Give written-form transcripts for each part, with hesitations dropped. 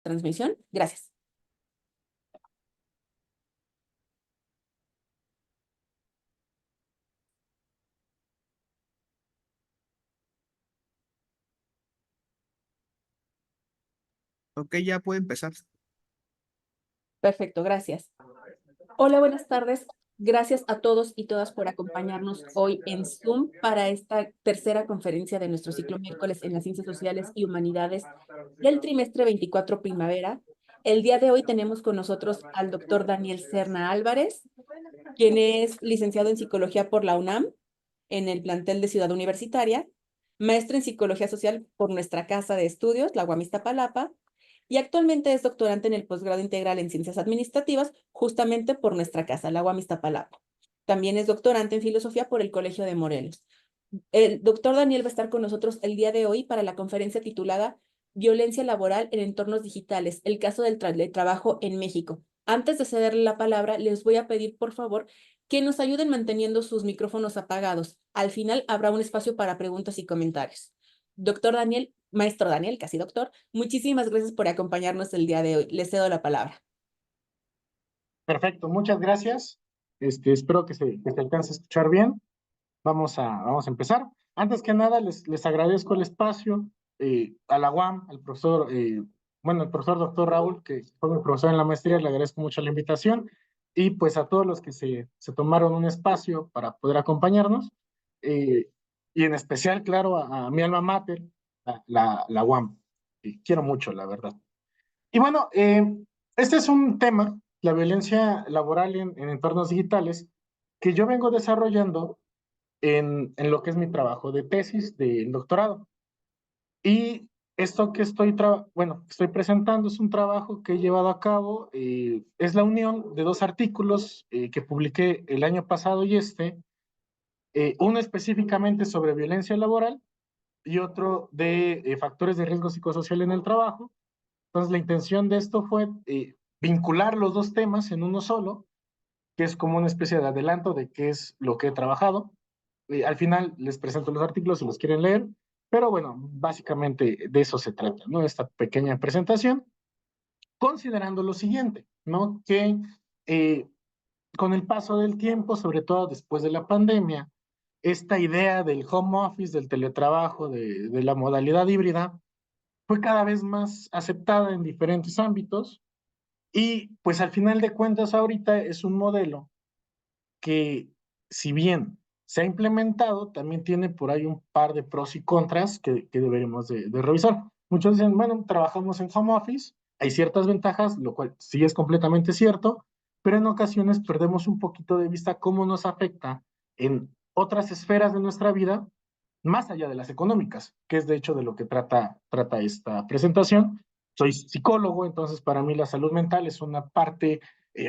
Transmisión. Gracias. Ok, ya puede empezar. Perfecto, gracias. Hola, buenas tardes. Gracias a todos y todas por acompañarnos hoy en Zoom para esta tercera conferencia de nuestro ciclo miércoles en las Ciencias Sociales y Humanidades del trimestre 24 primavera. El día de hoy tenemos con nosotros al doctor Daniel Serna Álvarez, quien es licenciado en Psicología por la UNAM, en el plantel de Ciudad Universitaria, maestro en Psicología Social por nuestra casa de estudios, la UAM Iztapalapa, y actualmente es doctorante en el posgrado integral en Ciencias Administrativas, justamente por nuestra casa, la UAM Iztapalapa. También es doctorante en Filosofía por el Colegio de Morelos. El doctor Daniel va a estar con nosotros el día de hoy para la conferencia titulada Violencia laboral en entornos digitales, el caso del trabajo en México. Antes de cederle la palabra, les voy a pedir, por favor, que nos ayuden manteniendo sus micrófonos apagados. Al final habrá un espacio para preguntas y comentarios. Doctor Daniel, maestro Daniel, casi doctor, muchísimas gracias por acompañarnos el día de hoy. Les cedo la palabra. Perfecto, muchas gracias. Espero que se alcance a escuchar bien. Vamos a empezar. Antes que nada, les agradezco el espacio a la UAM, al profesor, el profesor doctor Raúl, que fue mi profesor en la maestría, le agradezco mucho la invitación, y pues a todos los que se tomaron un espacio para poder acompañarnos, eh, y en especial, claro, a mi alma mater, la UAM, que quiero mucho, la verdad. Y bueno, este es un tema, la violencia laboral en entornos digitales, que yo vengo desarrollando en lo que es mi trabajo de tesis del doctorado. Y esto que estoy presentando es un trabajo que he llevado a cabo, es la unión de dos artículos que publiqué el año pasado y uno específicamente sobre violencia laboral y otro de factores de riesgo psicosocial en el trabajo. Entonces la intención de esto fue vincular los dos temas en uno solo, que es como una especie de adelanto de qué es lo que he trabajado. Al final les presento los artículos si los quieren leer, pero bueno, básicamente de eso se trata, ¿no? Esta pequeña presentación, considerando lo siguiente, ¿no? Que eh, con el paso del tiempo, sobre todo después de la pandemia, esta idea del home office, del teletrabajo, de la modalidad híbrida, fue cada vez más aceptada en diferentes ámbitos y pues al final de cuentas ahorita es un modelo que, si bien se ha implementado, también tiene por ahí un par de pros y contras que deberemos de revisar. Muchos dicen, bueno, trabajamos en home office, hay ciertas ventajas, lo cual sí es completamente cierto, pero en ocasiones perdemos un poquito de vista cómo nos afecta en otras esferas de nuestra vida, más allá de las económicas, que es de hecho de lo que trata esta presentación. Soy psicólogo, entonces para mí la salud mental es una parte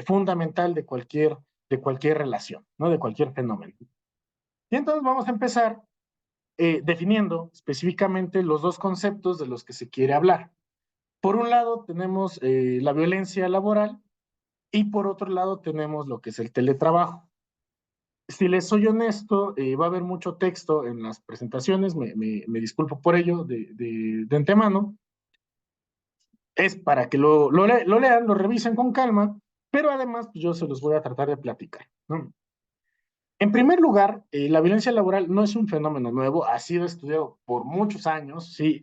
fundamental de cualquier relación, ¿no? De cualquier fenómeno. Y entonces vamos a empezar definiendo específicamente los dos conceptos de los que se quiere hablar. Por un lado tenemos la violencia laboral y por otro lado tenemos lo que es el teletrabajo. Si les soy honesto, va a haber mucho texto en las presentaciones, me disculpo por ello de antemano. Es para que lo lean, lo revisen con calma, pero además pues, yo se los voy a tratar de platicar, ¿no? En primer lugar, la violencia laboral no es un fenómeno nuevo, ha sido estudiado por muchos años, sí,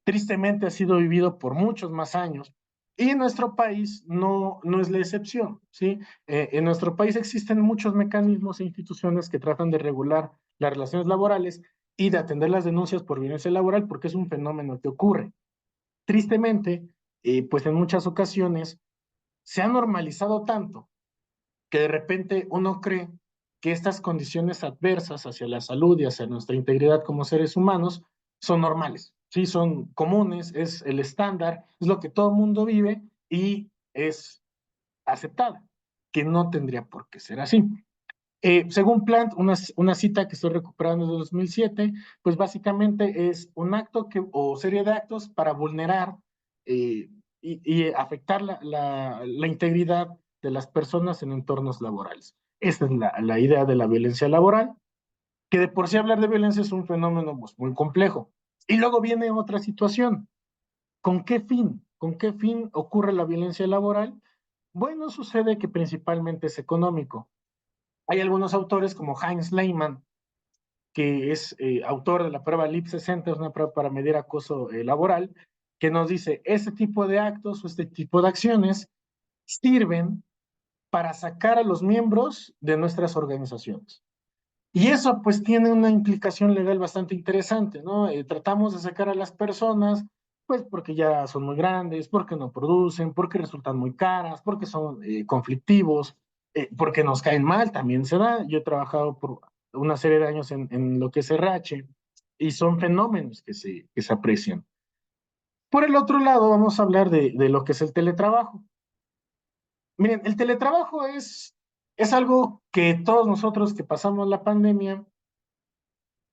tristemente ha sido vivido por muchos más años, y en nuestro país no es la excepción, ¿sí? En nuestro país existen muchos mecanismos e instituciones que tratan de regular las relaciones laborales y de atender las denuncias por violencia laboral porque es un fenómeno que ocurre. Tristemente, pues en muchas ocasiones se ha normalizado tanto que de repente uno cree que estas condiciones adversas hacia la salud y hacia nuestra integridad como seres humanos son normales, sí, son comunes, es el estándar, es lo que todo el mundo vive y es aceptada, que no tendría por qué ser así. Según Plant, una cita que estoy recuperando de 2007, pues básicamente es un acto o serie de actos para vulnerar y afectar la integridad de las personas en entornos laborales. Esa es la idea de la violencia laboral. que de por sí hablar de violencia es un fenómeno pues, muy complejo. Y luego viene otra situación. ¿Con qué fin? ¿Con qué fin ocurre la violencia laboral? Bueno, sucede que principalmente es económico. Hay algunos autores como Heinz Lehmann, que es autor de la prueba LIP 60, es una prueba para medir acoso laboral, que nos dice, este tipo de actos o este tipo de acciones sirven para sacar a los miembros de nuestras organizaciones. Y eso pues tiene una implicación legal bastante interesante, ¿no? Tratamos de sacar a las personas, pues porque ya son muy grandes, porque no producen, porque resultan muy caras, porque son conflictivos, porque nos caen mal, también se da. Yo he trabajado por una serie de años en lo que es RH y son fenómenos que se aprecian. Por el otro lado, vamos a hablar de lo que es el teletrabajo. Miren, el teletrabajo es algo que todos nosotros que pasamos la pandemia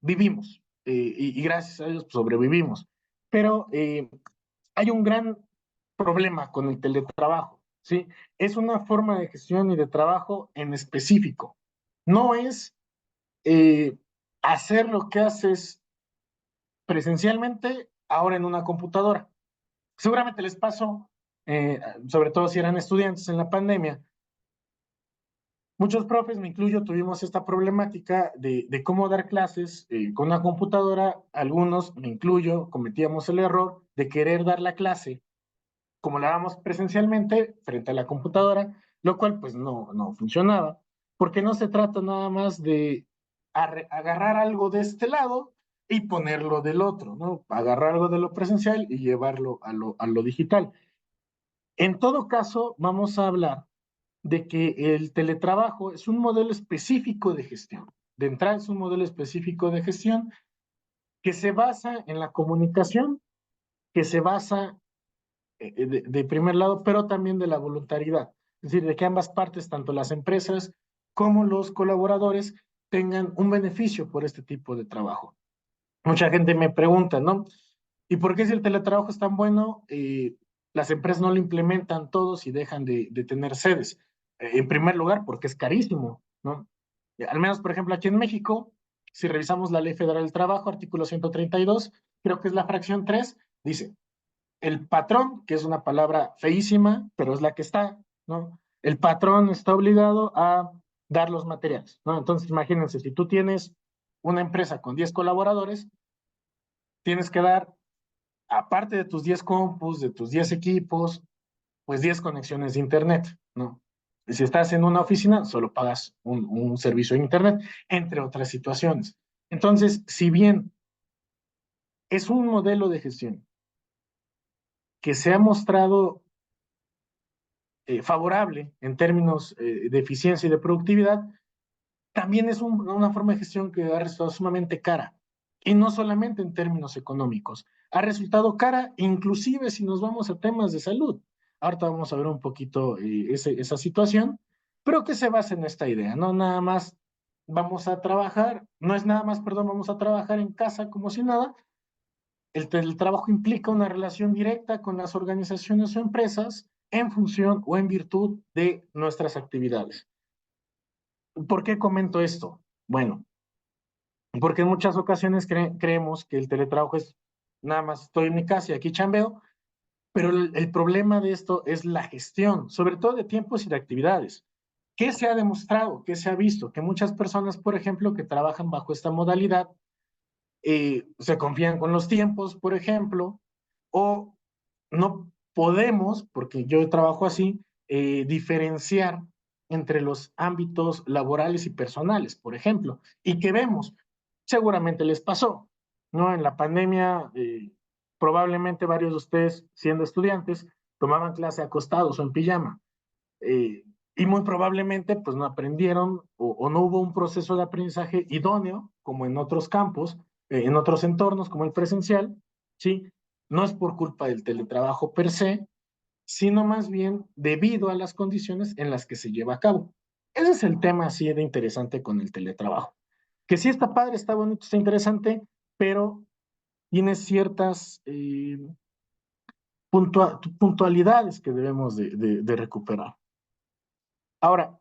vivimos y gracias a Dios pues, sobrevivimos. Pero hay un gran problema con el teletrabajo, ¿sí? Es una forma de gestión y de trabajo en específico. No es eh, hacer lo que haces presencialmente ahora en una computadora. Seguramente les pasó, sobre todo si eran estudiantes en la pandemia, muchos profes, me incluyo, tuvimos esta problemática de cómo dar clases con una computadora. Algunos, me incluyo, cometíamos el error de querer dar la clase como la damos presencialmente frente a la computadora, lo cual pues no funcionaba, porque no se trata nada más de agarrar algo de este lado y ponerlo del otro, ¿no? Agarrar algo de lo presencial y llevarlo a lo digital. En todo caso, vamos a hablar de que el teletrabajo es un modelo específico de gestión. De entrada es un modelo específico de gestión que se basa en la comunicación, que se basa de primer lado, pero también de la voluntariedad. Es decir, de que ambas partes, tanto las empresas como los colaboradores, tengan un beneficio por este tipo de trabajo. Mucha gente me pregunta, ¿no? ¿Y por qué si el teletrabajo es tan bueno, las empresas no lo implementan todos y dejan de tener sedes? En primer lugar, porque es carísimo, ¿no? Al menos, por ejemplo, aquí en México, si revisamos la Ley Federal del Trabajo, artículo 132, creo que es la fracción 3, dice, el patrón, que es una palabra feísima, pero es la que está, ¿no? El patrón está obligado a dar los materiales, ¿no? Entonces, imagínense, si tú tienes una empresa con 10 colaboradores, tienes que dar, aparte de tus 10 compus, de tus 10 equipos, pues 10 conexiones de Internet, ¿no? Y si estás en una oficina, solo pagas un servicio de Internet, entre otras situaciones. Entonces, si bien es un modelo de gestión que se ha mostrado favorable en términos de eficiencia y de productividad, también es una forma de gestión que ha resultado sumamente cara. Y no solamente en términos económicos, ha resultado cara inclusive si nos vamos a temas de salud. Ahorita vamos a ver un poquito esa situación, pero que se basa en esta idea, no nada más vamos a trabajar, no es nada más, perdón, vamos a trabajar en casa como si nada. El trabajo implica una relación directa con las organizaciones o empresas en función o en virtud de nuestras actividades. ¿Por qué comento esto? Bueno, porque en muchas ocasiones creemos que el teletrabajo es nada más estoy en mi casa y aquí chambeo, pero el problema de esto es la gestión, sobre todo de tiempos y de actividades. ¿Qué se ha demostrado? ¿Qué se ha visto? Que muchas personas, por ejemplo, que trabajan bajo esta modalidad, se confían con los tiempos, por ejemplo, o no podemos, porque yo trabajo así, diferenciar entre los ámbitos laborales y personales, por ejemplo, y que vemos, seguramente les pasó, ¿no? En la pandemia, probablemente varios de ustedes, siendo estudiantes, tomaban clase acostados o en pijama, y muy probablemente pues no aprendieron o no hubo un proceso de aprendizaje idóneo, como en otros campos, en otros entornos, como el presencial, ¿sí? No es por culpa del teletrabajo per se, sino más bien debido a las condiciones en las que se lleva a cabo. Ese es el tema así de interesante con el teletrabajo. Que sí está padre, está bonito, está interesante, pero tiene ciertas puntualidades que debemos de recuperar. Ahora,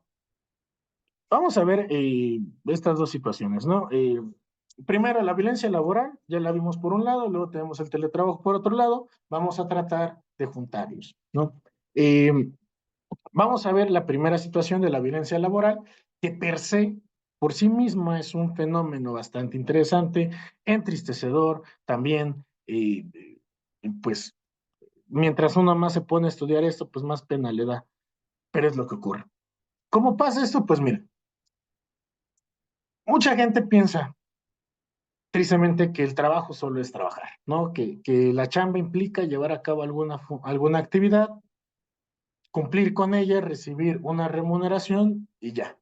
vamos a ver estas dos situaciones, ¿no? primero la violencia laboral, ya la vimos por un lado, luego tenemos el teletrabajo por otro lado, vamos a tratar de juntarlos, ¿no? Eh, Vamos a ver la primera situación de la violencia laboral, que per se, por sí misma, es un fenómeno bastante interesante, entristecedor también, pues mientras uno más se pone a estudiar esto, pues más pena le da, pero es lo que ocurre. ¿Cómo pasa esto? Pues mira, mucha gente piensa tristemente que el trabajo solo es trabajar, ¿no? Que la chamba implica llevar a cabo alguna actividad, cumplir con ella, recibir una remuneración y ya.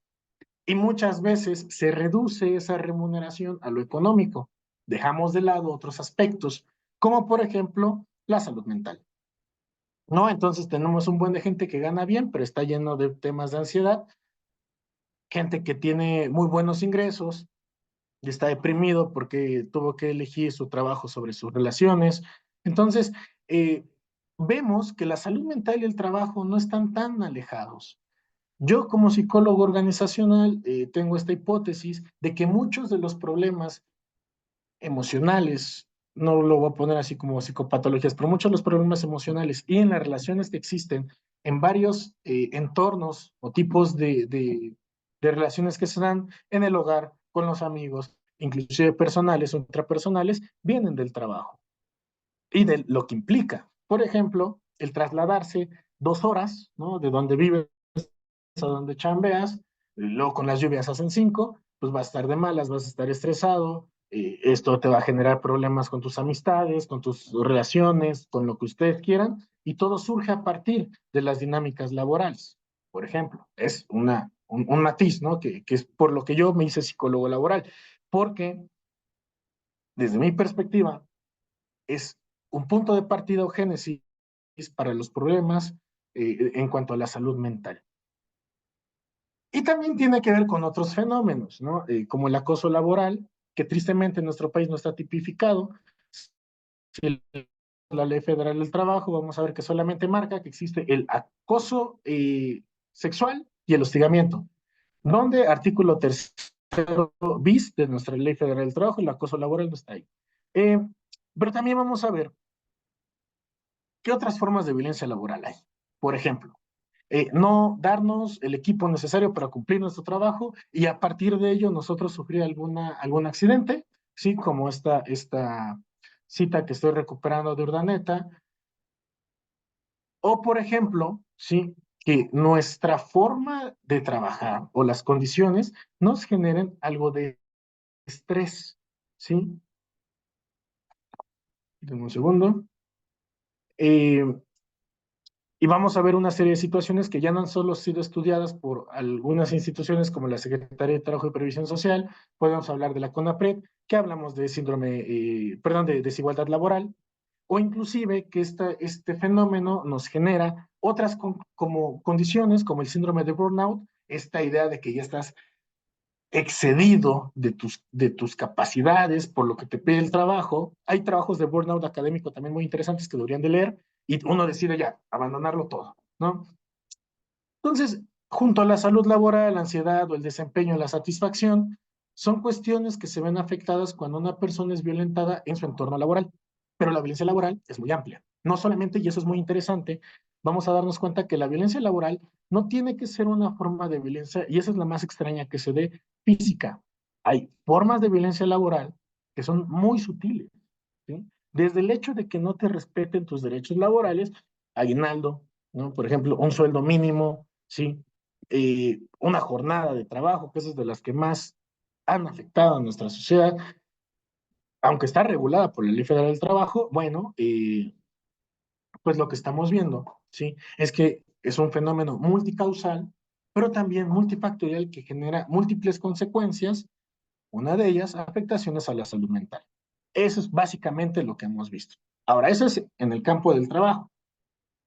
Y muchas veces se reduce esa remuneración a lo económico. Dejamos de lado otros aspectos, como por ejemplo la salud mental. ¿No? Entonces tenemos un buen de gente que gana bien, pero está lleno de temas de ansiedad, gente que tiene muy buenos ingresos y está deprimido porque tuvo que elegir su trabajo sobre sus relaciones. Entonces, eh, vemos que la salud mental y el trabajo no están tan alejados. Yo como psicólogo organizacional tengo esta hipótesis de que muchos de los problemas emocionales, no lo voy a poner así como psicopatologías, pero muchos de los problemas emocionales y en las relaciones que existen en varios entornos o tipos de relaciones que se dan en el hogar, con los amigos, inclusive personales o intrapersonales, vienen del trabajo y de lo que implica. Por ejemplo, el trasladarse 2 horas, ¿no? De donde vives a donde chambeas, luego con las lluvias hacen 5, pues vas a estar de malas, vas a estar estresado, esto te va a generar problemas con tus amistades, con tus relaciones, con lo que ustedes quieran, y todo surge a partir de las dinámicas laborales. Por ejemplo, es un matiz, ¿no? Que es por lo que yo me hice psicólogo laboral, porque desde mi perspectiva es un punto de partida o génesis para los problemas en cuanto a la salud mental. Y también tiene que ver con otros fenómenos, ¿no? Como el acoso laboral, que tristemente en nuestro país no está tipificado. Si la Ley Federal del Trabajo, vamos a ver que solamente marca que existe el acoso sexual y el hostigamiento, donde artículo tercero bis de nuestra Ley Federal del Trabajo, el acoso laboral no está ahí. Eh, pero también vamos a ver qué otras formas de violencia laboral hay. Por ejemplo, no darnos el equipo necesario para cumplir nuestro trabajo y a partir de ello nosotros sufrir algún accidente, ¿sí? Como esta cita que estoy recuperando de Urdaneta, o por ejemplo, ¿sí? Que nuestra forma de trabajar o las condiciones nos generen algo de estrés, ¿sí? Dame un segundo. Eh, Y vamos a ver una serie de situaciones que ya no han solo sido estudiadas por algunas instituciones como la Secretaría de Trabajo y Previsión Social, podemos hablar de la CONAPRED, que hablamos de de desigualdad laboral, o inclusive que este fenómeno nos genera otras como condiciones como el síndrome de burnout, esta idea de que ya estás excedido de tus capacidades por lo que te pide el trabajo. Hay trabajos de burnout académico también muy interesantes que deberían de leer y uno decide ya abandonarlo todo, ¿no? Entonces, junto a la salud laboral, la ansiedad o el desempeño, la satisfacción, son cuestiones que se ven afectadas cuando una persona es violentada en su entorno laboral. Pero la violencia laboral es muy amplia. No solamente, y eso es muy interesante, vamos a darnos cuenta que la violencia laboral no tiene que ser una forma de violencia, y esa es la más extraña, que se dé física. Hay formas de violencia laboral que son muy sutiles, ¿sí? Desde el hecho de que no te respeten tus derechos laborales, aguinaldo, ¿no? Por ejemplo, un sueldo mínimo, ¿sí? Una jornada de trabajo, que es de las que más han afectado a nuestra sociedad, aunque está regulada por la Ley Federal del Trabajo, bueno, pues lo que estamos viendo, ¿sí? Es que es un fenómeno multicausal, pero también multifactorial que genera múltiples consecuencias, una de ellas, afectaciones a la salud mental. Eso es básicamente lo que hemos visto. Ahora, eso es en el campo del trabajo.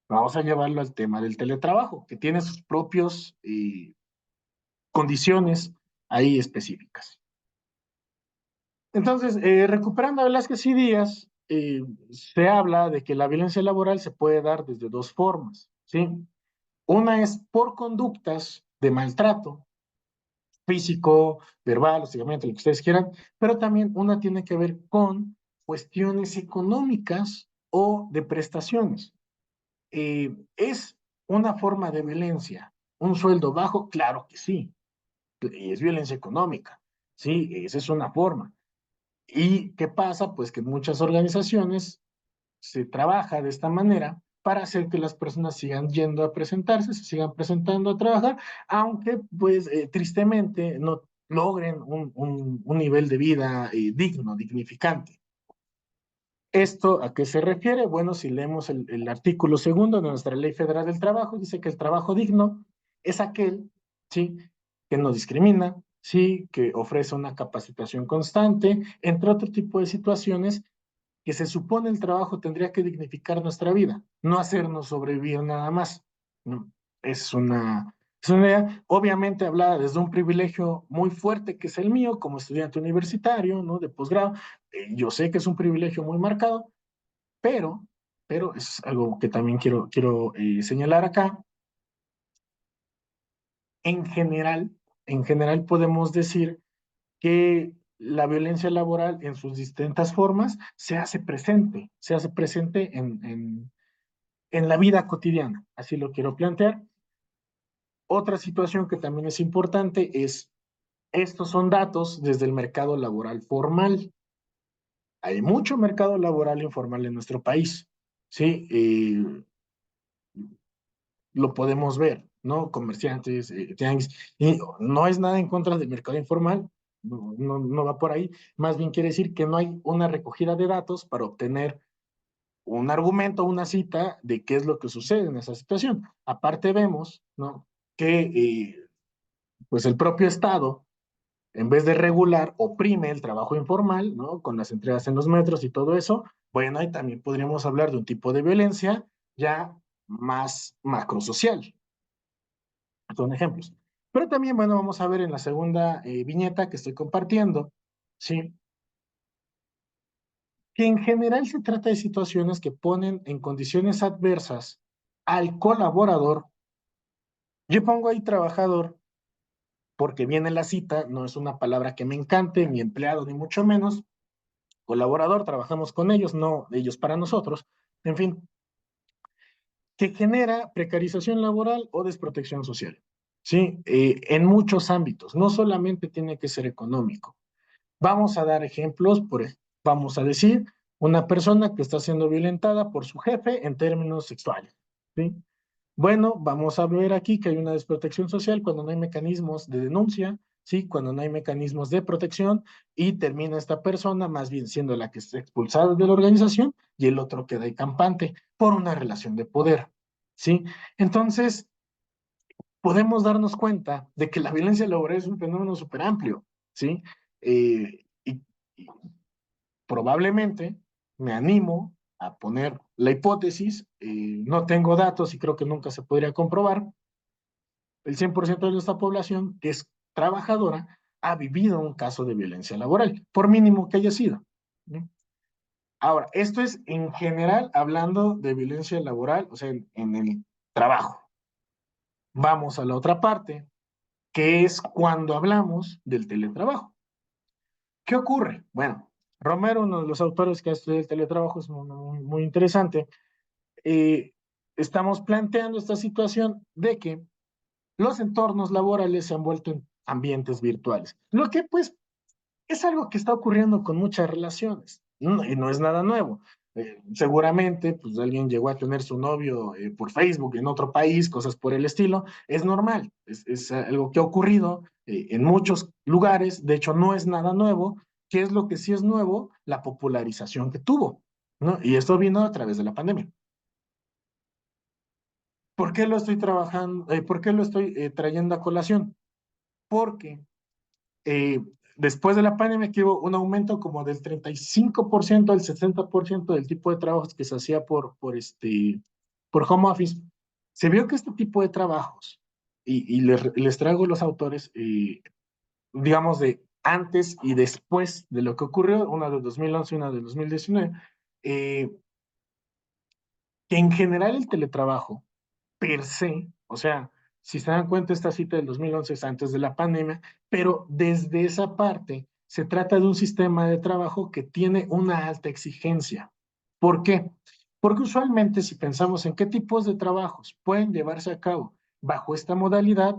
Vamos a llevarlo al tema del teletrabajo, que tiene sus propios condiciones ahí específicas. Entonces, recuperando a Velázquez y Díaz, se habla de que la violencia laboral se puede dar desde dos formas, ¿sí? Una es por conductas de maltrato, físico, verbal, hostigamiento, lo que ustedes quieran, pero también una tiene que ver con cuestiones económicas o de prestaciones. ¿Es una forma de violencia un sueldo bajo? Claro que sí, y es violencia económica, sí, esa es una forma. ¿Y qué pasa? Pues que en muchas organizaciones se trabaja de esta manera para hacer que las personas sigan yendo a presentarse, se sigan presentando a trabajar, aunque pues tristemente no logren un nivel de vida digno, dignificante. ¿Esto a qué se refiere? Bueno, si leemos el artículo segundo de nuestra Ley Federal del Trabajo, dice que el trabajo digno es aquel, ¿sí?, que no discrimina, sí, que ofrece una capacitación constante, entre otro tipo de situaciones que se supone el trabajo tendría que dignificar nuestra vida, no hacernos sobrevivir nada más. ¿No? Es una idea, obviamente, hablada desde un privilegio muy fuerte que es el mío como estudiante universitario, ¿no?, de posgrado. Yo sé que es un privilegio muy marcado, pero, pero es algo que también quiero señalar acá. En general, en general podemos decir que la violencia laboral en sus distintas formas se hace presente en la vida cotidiana, así lo quiero plantear. Otra situación que también es importante es, estos son datos desde el mercado laboral formal. Hay mucho mercado laboral informal en nuestro país, ¿sí? Lo podemos ver, ¿no? Comerciantes, tianguis, y no es nada en contra del mercado informal, no va por ahí, más bien quiere decir que no hay una recogida de datos para obtener un argumento, una cita de qué es lo que sucede en esa situación. Aparte vemos, ¿no?, que pues el propio Estado, en vez de regular, oprime el trabajo informal, ¿no?, con las entregas en los metros y todo eso. Bueno, ahí también podríamos hablar de un tipo de violencia ya más macrosocial. Son ejemplos. Pero también, bueno, vamos a ver en la segunda viñeta que estoy compartiendo, ¿sí?, que en general se trata de situaciones que ponen en condiciones adversas al colaborador. Yo pongo ahí trabajador porque viene la cita, no es una palabra que me encante, ni empleado, ni mucho menos. Colaborador, trabajamos con ellos, no ellos para nosotros. En fin, que genera precarización laboral o desprotección social, ¿sí? En muchos ámbitos, no solamente tiene que ser económico. Vamos a dar ejemplos, vamos a decir, una persona que está siendo violentada por su jefe en términos sexuales, ¿sí? Bueno, vamos a ver aquí que hay una desprotección social cuando no hay mecanismos de denuncia, ¿sí? Cuando no hay mecanismos de protección y termina esta persona más bien siendo la que está expulsada de la organización y el otro queda ahí campante por una relación de poder, ¿sí? Entonces, podemos darnos cuenta de que la violencia laboral es un fenómeno súper amplio, ¿sí? Y probablemente me animo a poner la hipótesis, no tengo datos y creo que nunca se podría comprobar, el 100% de nuestra población que es trabajadora ha vivido un caso de violencia laboral, por mínimo que haya sido. ¿No? Ahora, esto es en general hablando de violencia laboral, o sea, en el trabajo. Vamos a la otra parte, que es cuando hablamos del teletrabajo. ¿Qué ocurre? Bueno, Romero, uno de los autores que ha estudiado el teletrabajo, es muy interesante. Eh, Estamos planteando esta situación de que los entornos laborales se han vuelto en ambientes virtuales, lo que pues es algo que está ocurriendo con muchas relaciones, ¿no? Y no es nada nuevo. Seguramente, pues alguien llegó a tener su novio por Facebook en otro país, cosas por el estilo, es normal, es algo que ha ocurrido en muchos lugares, de hecho no es nada nuevo. ¿Qué es lo que sí es nuevo? La popularización que tuvo, ¿no? Y esto vino a través de la pandemia. ¿Por qué lo estoy trabajando? ¿Por qué lo estoy trayendo a colación? Porque eh, después de la pandemia que hubo un aumento como del 35% al 60% del tipo de trabajos que se hacía por home office, se vio que este tipo de trabajos, y les traigo los autores, digamos, de antes y después de lo que ocurrió, una de 2011 y una de 2019, que en general el teletrabajo per se, o sea, Si se dan cuenta, esta cita del 2011 es antes de la pandemia, pero desde esa parte se trata de un sistema de trabajo que tiene una alta exigencia. ¿Por qué? Porque usualmente si pensamos en qué tipos de trabajos pueden llevarse a cabo bajo esta modalidad,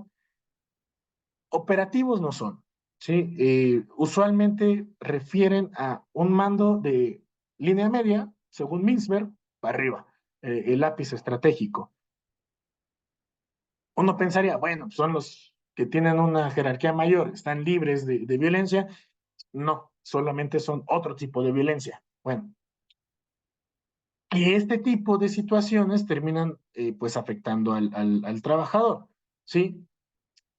operativos no son, ¿sí? Usualmente refieren a un mando de línea media, según Mintzberg, para arriba, el lápiz estratégico. Uno pensaría, bueno, son los que tienen una jerarquía mayor, están libres de violencia. No, solamente son otro tipo de violencia. Bueno, y este tipo de situaciones terminan pues afectando al trabajador, ¿sí?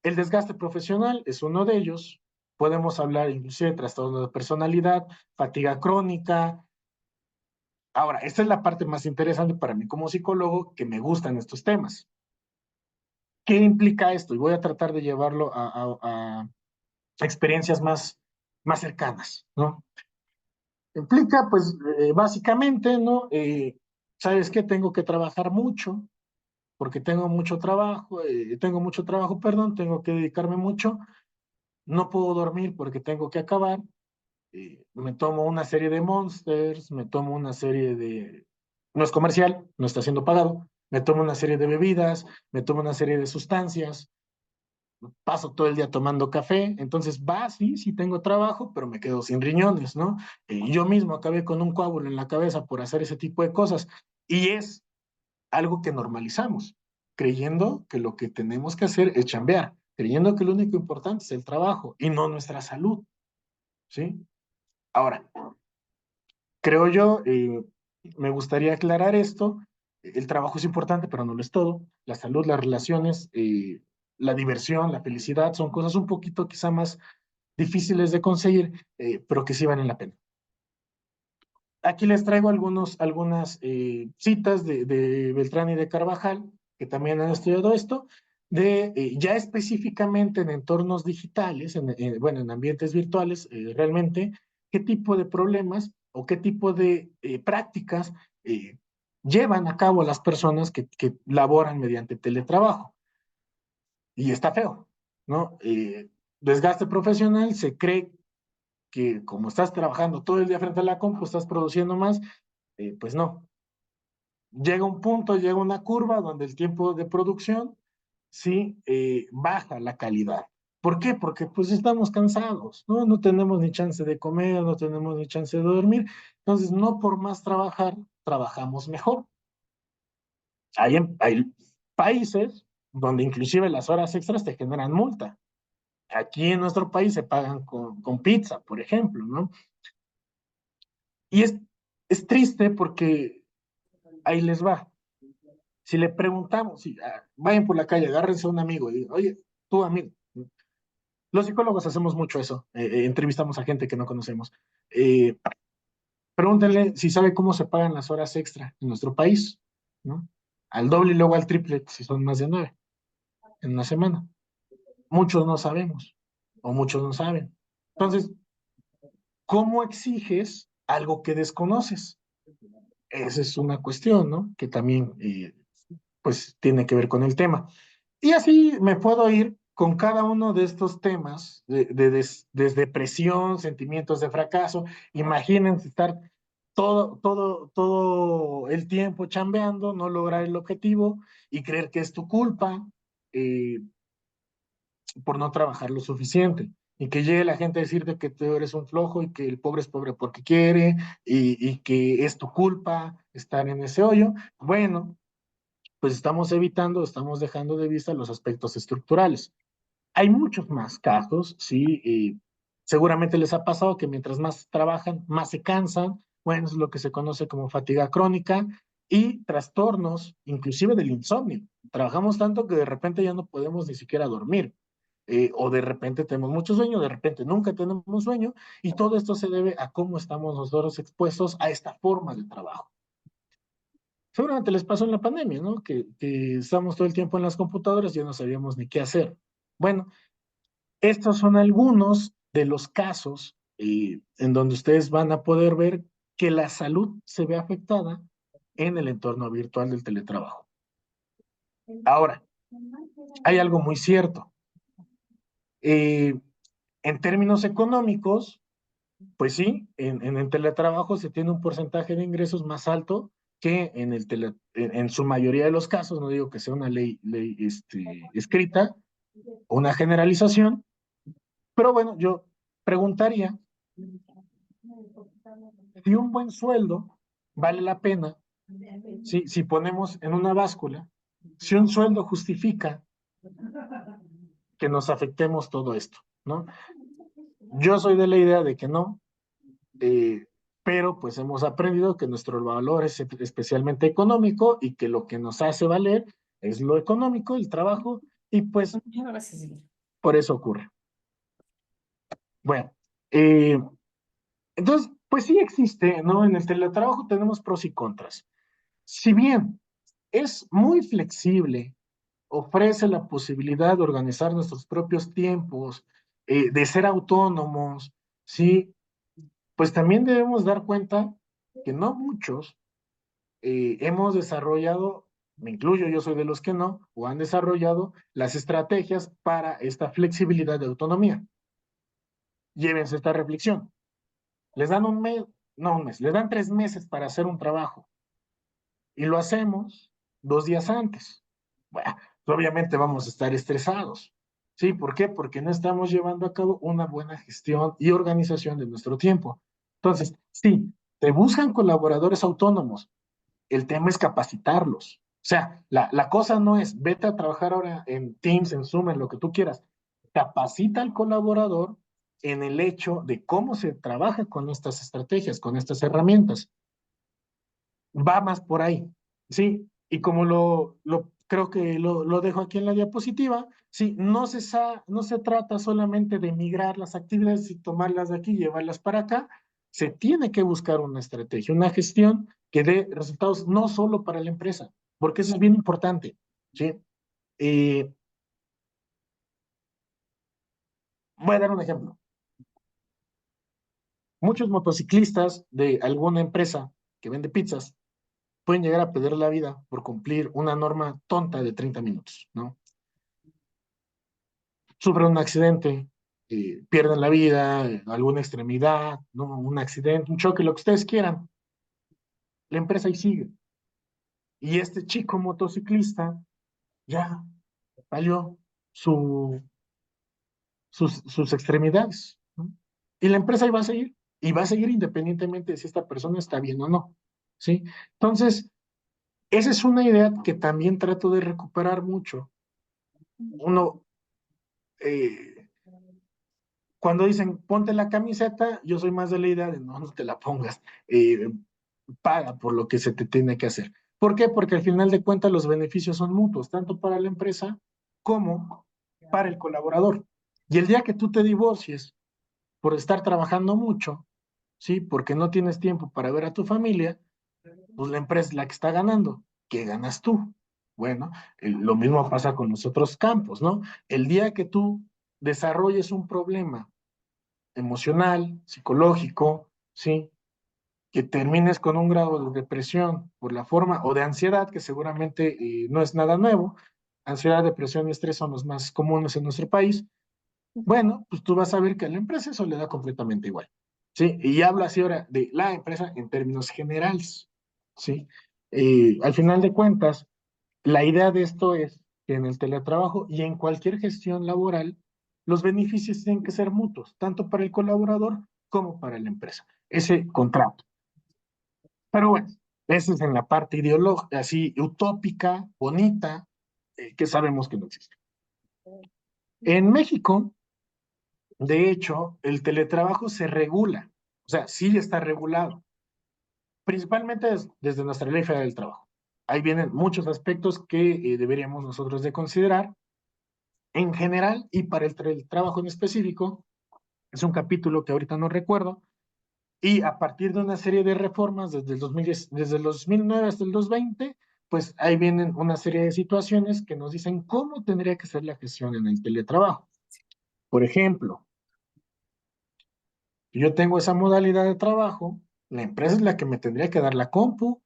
El desgaste profesional es uno de ellos. Podemos hablar inclusive de trastorno de personalidad, fatiga crónica. Ahora, esta es la parte más interesante para mí como psicólogo, que me gustan estos temas. ¿Qué implica esto? Y voy a tratar de llevarlo a experiencias más cercanas, ¿no? Implica, pues, básicamente, ¿no? ¿Sabes qué? Tengo que trabajar mucho, porque tengo mucho trabajo, perdón, tengo que dedicarme mucho, no puedo dormir porque tengo que acabar, me tomo una serie de Monsters, me tomo una serie de, no es comercial, no está siendo pagado, me tomo una serie de bebidas, me tomo una serie de sustancias, paso todo el día tomando café, entonces va, sí, sí tengo trabajo, pero me quedo sin riñones, ¿no? Yo mismo acabé con un coágulo en la cabeza por hacer ese tipo de cosas, y es algo que normalizamos, creyendo que lo que tenemos que hacer es chambear, creyendo que lo único importante es el trabajo y no nuestra salud, ¿sí? Ahora, creo yo, me gustaría aclarar esto, el trabajo es importante, pero no lo es todo, la salud, las relaciones, la diversión, la felicidad, son cosas un poquito quizá más difíciles de conseguir, pero que sí valen la pena. Aquí les traigo algunas citas de Beltrán y de Carvajal, que también han estudiado esto, ya específicamente en entornos digitales, bueno, en ambientes virtuales, realmente, qué tipo de problemas o qué tipo de prácticas eh, llevan a cabo las personas que laboran mediante teletrabajo. Y está feo, ¿no? Desgaste profesional, se cree que como estás trabajando todo el día frente a la compu, estás produciendo más, pues no. Llega un punto, llega una curva donde el tiempo de producción sí baja la calidad. ¿Por qué? Porque pues estamos cansados, ¿no? No tenemos ni chance de comer, no tenemos ni chance de dormir. Entonces, no por más trabajar, trabajamos mejor. Hay países donde inclusive las horas extras te generan multa. Aquí en nuestro país se pagan con pizza, por ejemplo, ¿no? Y es triste porque ahí les va. Si le preguntamos, vayan por la calle, agárrense a un amigo y digan, oye, tú amigo, los psicólogos hacemos mucho eso, entrevistamos a gente que no conocemos. Eh, Pregúntenle si sabe cómo se pagan las horas extra en nuestro país, ¿no? Al doble y luego al triple si son más de 9 en una semana. Muchos no sabemos o muchos no saben. Entonces, ¿cómo exiges algo que desconoces? Esa es una cuestión, ¿no? Que también, pues, tiene que ver con el tema. Y así me puedo ir con cada uno de estos temas, desde presión, sentimientos de fracaso. Imagínense estar todo el tiempo chambeando, no lograr el objetivo y creer que es tu culpa eh, por no trabajar lo suficiente. Y que llegue la gente a decirte que tú eres un flojo y que el pobre es pobre porque quiere y que es tu culpa estar en ese hoyo. Bueno, pues estamos dejando de vista los aspectos estructurales. Hay muchos más casos, sí, seguramente les ha pasado que mientras más trabajan, más se cansan, bueno, es lo que se conoce como fatiga crónica y trastornos, inclusive del insomnio. Trabajamos tanto que de repente ya no podemos ni siquiera dormir, o de repente tenemos mucho sueño, de repente nunca tenemos sueño, y todo esto se debe a cómo estamos nosotros expuestos a esta forma de trabajo. Seguramente les pasó en la pandemia, ¿no? Que estamos todo el tiempo en las computadoras y ya no sabíamos ni qué hacer. Bueno, estos son algunos de los casos en donde ustedes van a poder ver que la salud se ve afectada en el entorno virtual del teletrabajo. Ahora, hay algo muy cierto. En términos económicos, pues sí, en el teletrabajo se tiene un porcentaje de ingresos más alto que en su mayoría de los casos, no digo que sea una ley escrita o una generalización, pero bueno, yo preguntaría si un buen sueldo vale la pena, si ponemos en una báscula, si un sueldo justifica que nos afectemos todo esto, ¿no? Yo soy de la idea de que no, eh, pero pues hemos aprendido que nuestro valor es especialmente económico y que lo que nos hace valer es lo económico, el trabajo, y pues por eso ocurre. Bueno, entonces, pues sí existe, ¿no? En el teletrabajo tenemos pros y contras. Si bien es muy flexible, ofrece la posibilidad de organizar nuestros propios tiempos, de ser autónomos, ¿sí? Pues también debemos dar cuenta que no muchos hemos desarrollado, me incluyo, yo soy de los que no, o han desarrollado las estrategias para esta flexibilidad de autonomía. Llévense esta reflexión. Les dan un mes, no un mes, les dan 3 meses para hacer un trabajo y lo hacemos 2 días antes. Bueno, obviamente vamos a estar estresados. ¿Sí? ¿Por qué? Porque no estamos llevando a cabo una buena gestión y organización de nuestro tiempo. Entonces, sí, te buscan colaboradores autónomos. El tema es capacitarlos. O sea, la cosa no es vete a trabajar ahora en Teams, en Zoom, en lo que tú quieras. Capacita al colaborador en el hecho de cómo se trabaja con estas estrategias, con estas herramientas. Va más por ahí, ¿sí? Y como creo que lo dejo aquí en la diapositiva, sí, no se trata solamente de migrar las actividades y tomarlas de aquí y llevarlas para acá, se tiene que buscar una estrategia, una gestión que dé resultados no solo para la empresa, porque eso es bien importante, ¿sí? Voy a dar un ejemplo. Muchos motociclistas de alguna empresa que vende pizzas pueden llegar a perder la vida por cumplir una norma tonta de 30 minutos, ¿no? Sufren un accidente, pierden la vida, alguna extremidad, ¿no? Un accidente, un choque, lo que ustedes quieran. La empresa ahí sigue. Y este chico motociclista ya valió sus extremidades, ¿no? Y la empresa ahí va a seguir, y va a seguir independientemente de si esta persona está bien o no, ¿sí? Entonces, esa es una idea que también trato de recuperar mucho. Uno, eh, cuando dicen ponte la camiseta, yo soy más de la idea de no, no te la pongas, paga por lo que se te tiene que hacer. ¿Por qué? Porque al final de cuentas los beneficios son mutuos, tanto para la empresa como para el colaborador. Y el día que tú te divorcies por estar trabajando mucho, ¿sí? Porque no tienes tiempo para ver a tu familia, pues la empresa es la que está ganando. ¿Qué ganas tú? Bueno, lo mismo pasa con los otros campos, ¿no? El día que tú desarrolles un problema emocional, psicológico, ¿sí? Que termines con un grado de depresión por la forma, o de ansiedad, que seguramente no es nada nuevo. Ansiedad, depresión y estrés son los más comunes en nuestro país. Bueno, pues tú vas a ver que a la empresa eso le da completamente igual. ¿Sí? Y hablo así ahora de la empresa en términos generales. ¿Sí? Al final de cuentas, la idea de esto es que en el teletrabajo y en cualquier gestión laboral, los beneficios tienen que ser mutuos, tanto para el colaborador como para la empresa. Ese contrato. Pero bueno, eso es en la parte ideológica, así utópica, bonita, que sabemos que no existe. En México, de hecho, el teletrabajo se regula, o sea, sí está regulado, principalmente desde nuestra Ley Federal del Trabajo. Ahí vienen muchos aspectos que deberíamos nosotros de considerar. En general y para el trabajo en específico, es un capítulo que ahorita no recuerdo, y a partir de una serie de reformas desde el 2010, desde el 2009 hasta el 2020, pues ahí vienen una serie de situaciones que nos dicen cómo tendría que ser la gestión en el teletrabajo. Por ejemplo, yo tengo esa modalidad de trabajo, la empresa es la que me tendría que dar la compu,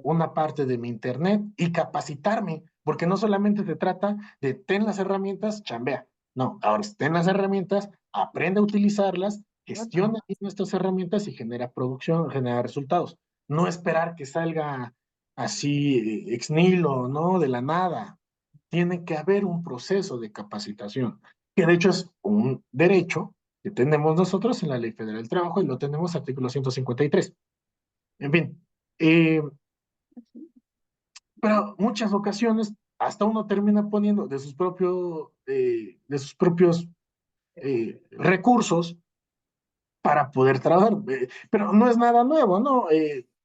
una parte de mi internet y capacitarme, porque no solamente se trata de ten las herramientas, chambea. No, ahora ten las herramientas, aprende a utilizarlas, gestiona bien estas herramientas y genera producción, genera resultados. No esperar que salga así ex nihilo, ¿no? De la nada. Tiene que haber un proceso de capacitación, que de hecho es un derecho que tenemos nosotros en la Ley Federal del Trabajo y lo tenemos artículo 153. En fin, pero muchas ocasiones hasta uno termina poniendo de sus propios recursos para poder trabajar. Pero no es nada nuevo, ¿no?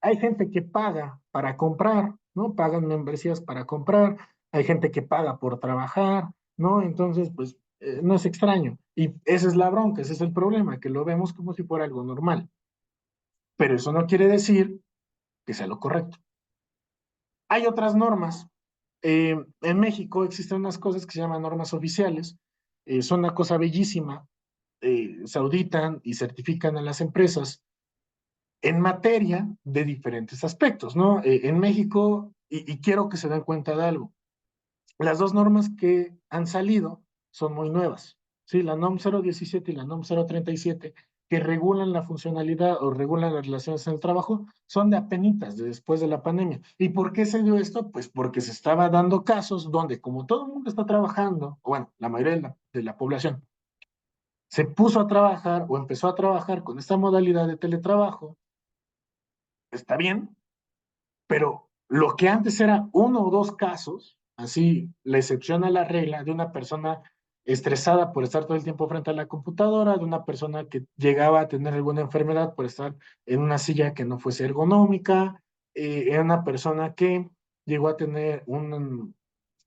Hay gente que paga para comprar, ¿no? Pagan membresías para comprar, hay gente que paga por trabajar, ¿no? Entonces, pues, no es extraño. Y esa es la bronca, ese es el problema, que lo vemos como si fuera algo normal. Pero eso no quiere decir que sea lo correcto. Hay otras normas. En México existen unas cosas que se llaman normas oficiales. Son una cosa bellísima. Se auditan y certifican a las empresas en materia de diferentes aspectos, ¿no? En México, y quiero que se den cuenta de algo, las dos normas que han salido son muy nuevas, ¿sí? La NOM 017 y la NOM 037, que regulan la funcionalidad o regulan las relaciones en el trabajo, son de apenitas, de después de la pandemia. ¿Y por qué se dio esto? Pues porque se estaba dando casos donde, como todo el mundo está trabajando, o bueno, la mayoría de la población, se puso a trabajar o empezó a trabajar con esta modalidad de teletrabajo, está bien, pero lo que antes era uno o dos casos, así la excepción a la regla de una persona estresada por estar todo el tiempo frente a la computadora, de una persona que llegaba a tener alguna enfermedad por estar en una silla que no fuese ergonómica, era una persona que llegó a tener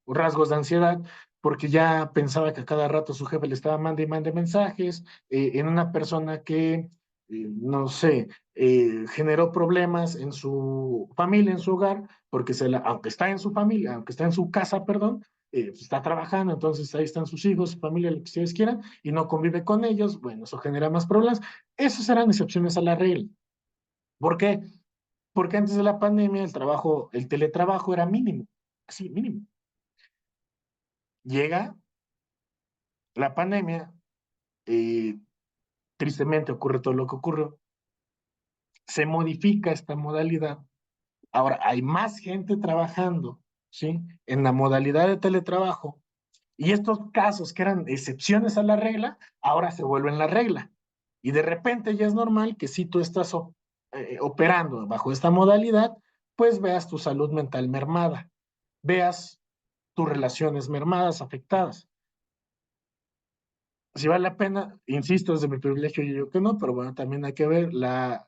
rasgos de ansiedad porque ya pensaba que a cada rato su jefe le estaba mandando y mande mensajes, en una persona que, no sé, generó problemas en su familia, en su hogar, porque aunque está en su familia, aunque está en su casa, perdón, está trabajando, entonces ahí están sus hijos, su familia, lo que ustedes quieran, y no convive con ellos, bueno, eso genera más problemas. Esas eran excepciones a la regla. ¿Por qué? Porque antes de la pandemia el teletrabajo era mínimo, así, mínimo. Llega la pandemia, eh, tristemente ocurre todo lo que ocurrió, se modifica esta modalidad. Ahora hay más gente trabajando, ¿sí? En la modalidad de teletrabajo, y estos casos que eran excepciones a la regla, ahora se vuelven la regla. Y de repente ya es normal que si tú estás operando bajo esta modalidad, pues veas tu salud mental mermada, veas tus relaciones mermadas, afectadas. Si vale la pena, insisto, desde mi privilegio yo digo que no, pero bueno, también hay que ver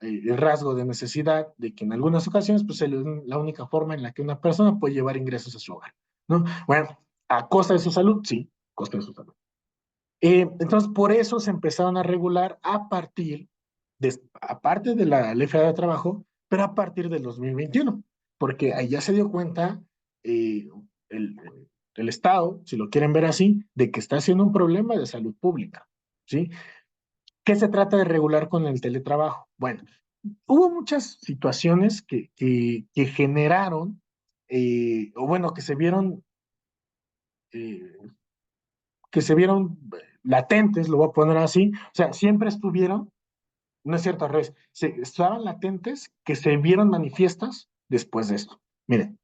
el rasgo de necesidad de que en algunas ocasiones, pues es la única forma en la que una persona puede llevar ingresos a su hogar, ¿no? Bueno, a costa de su salud, sí, a costa de su salud. Entonces, por eso se empezaron a regular aparte de la Ley Federal de Trabajo, pero a partir del 2021, porque ahí ya se dio cuenta eh, el, el Estado, si lo quieren ver así, de que está haciendo un problema de salud pública, ¿sí? ¿Qué se trata de regular con el teletrabajo? Bueno, hubo muchas situaciones que generaron, o bueno, eh, que se vieron latentes, lo voy a poner así, o sea, siempre estuvieron, no es cierto, al revés, estaban latentes que se vieron manifiestas después de esto. Miren,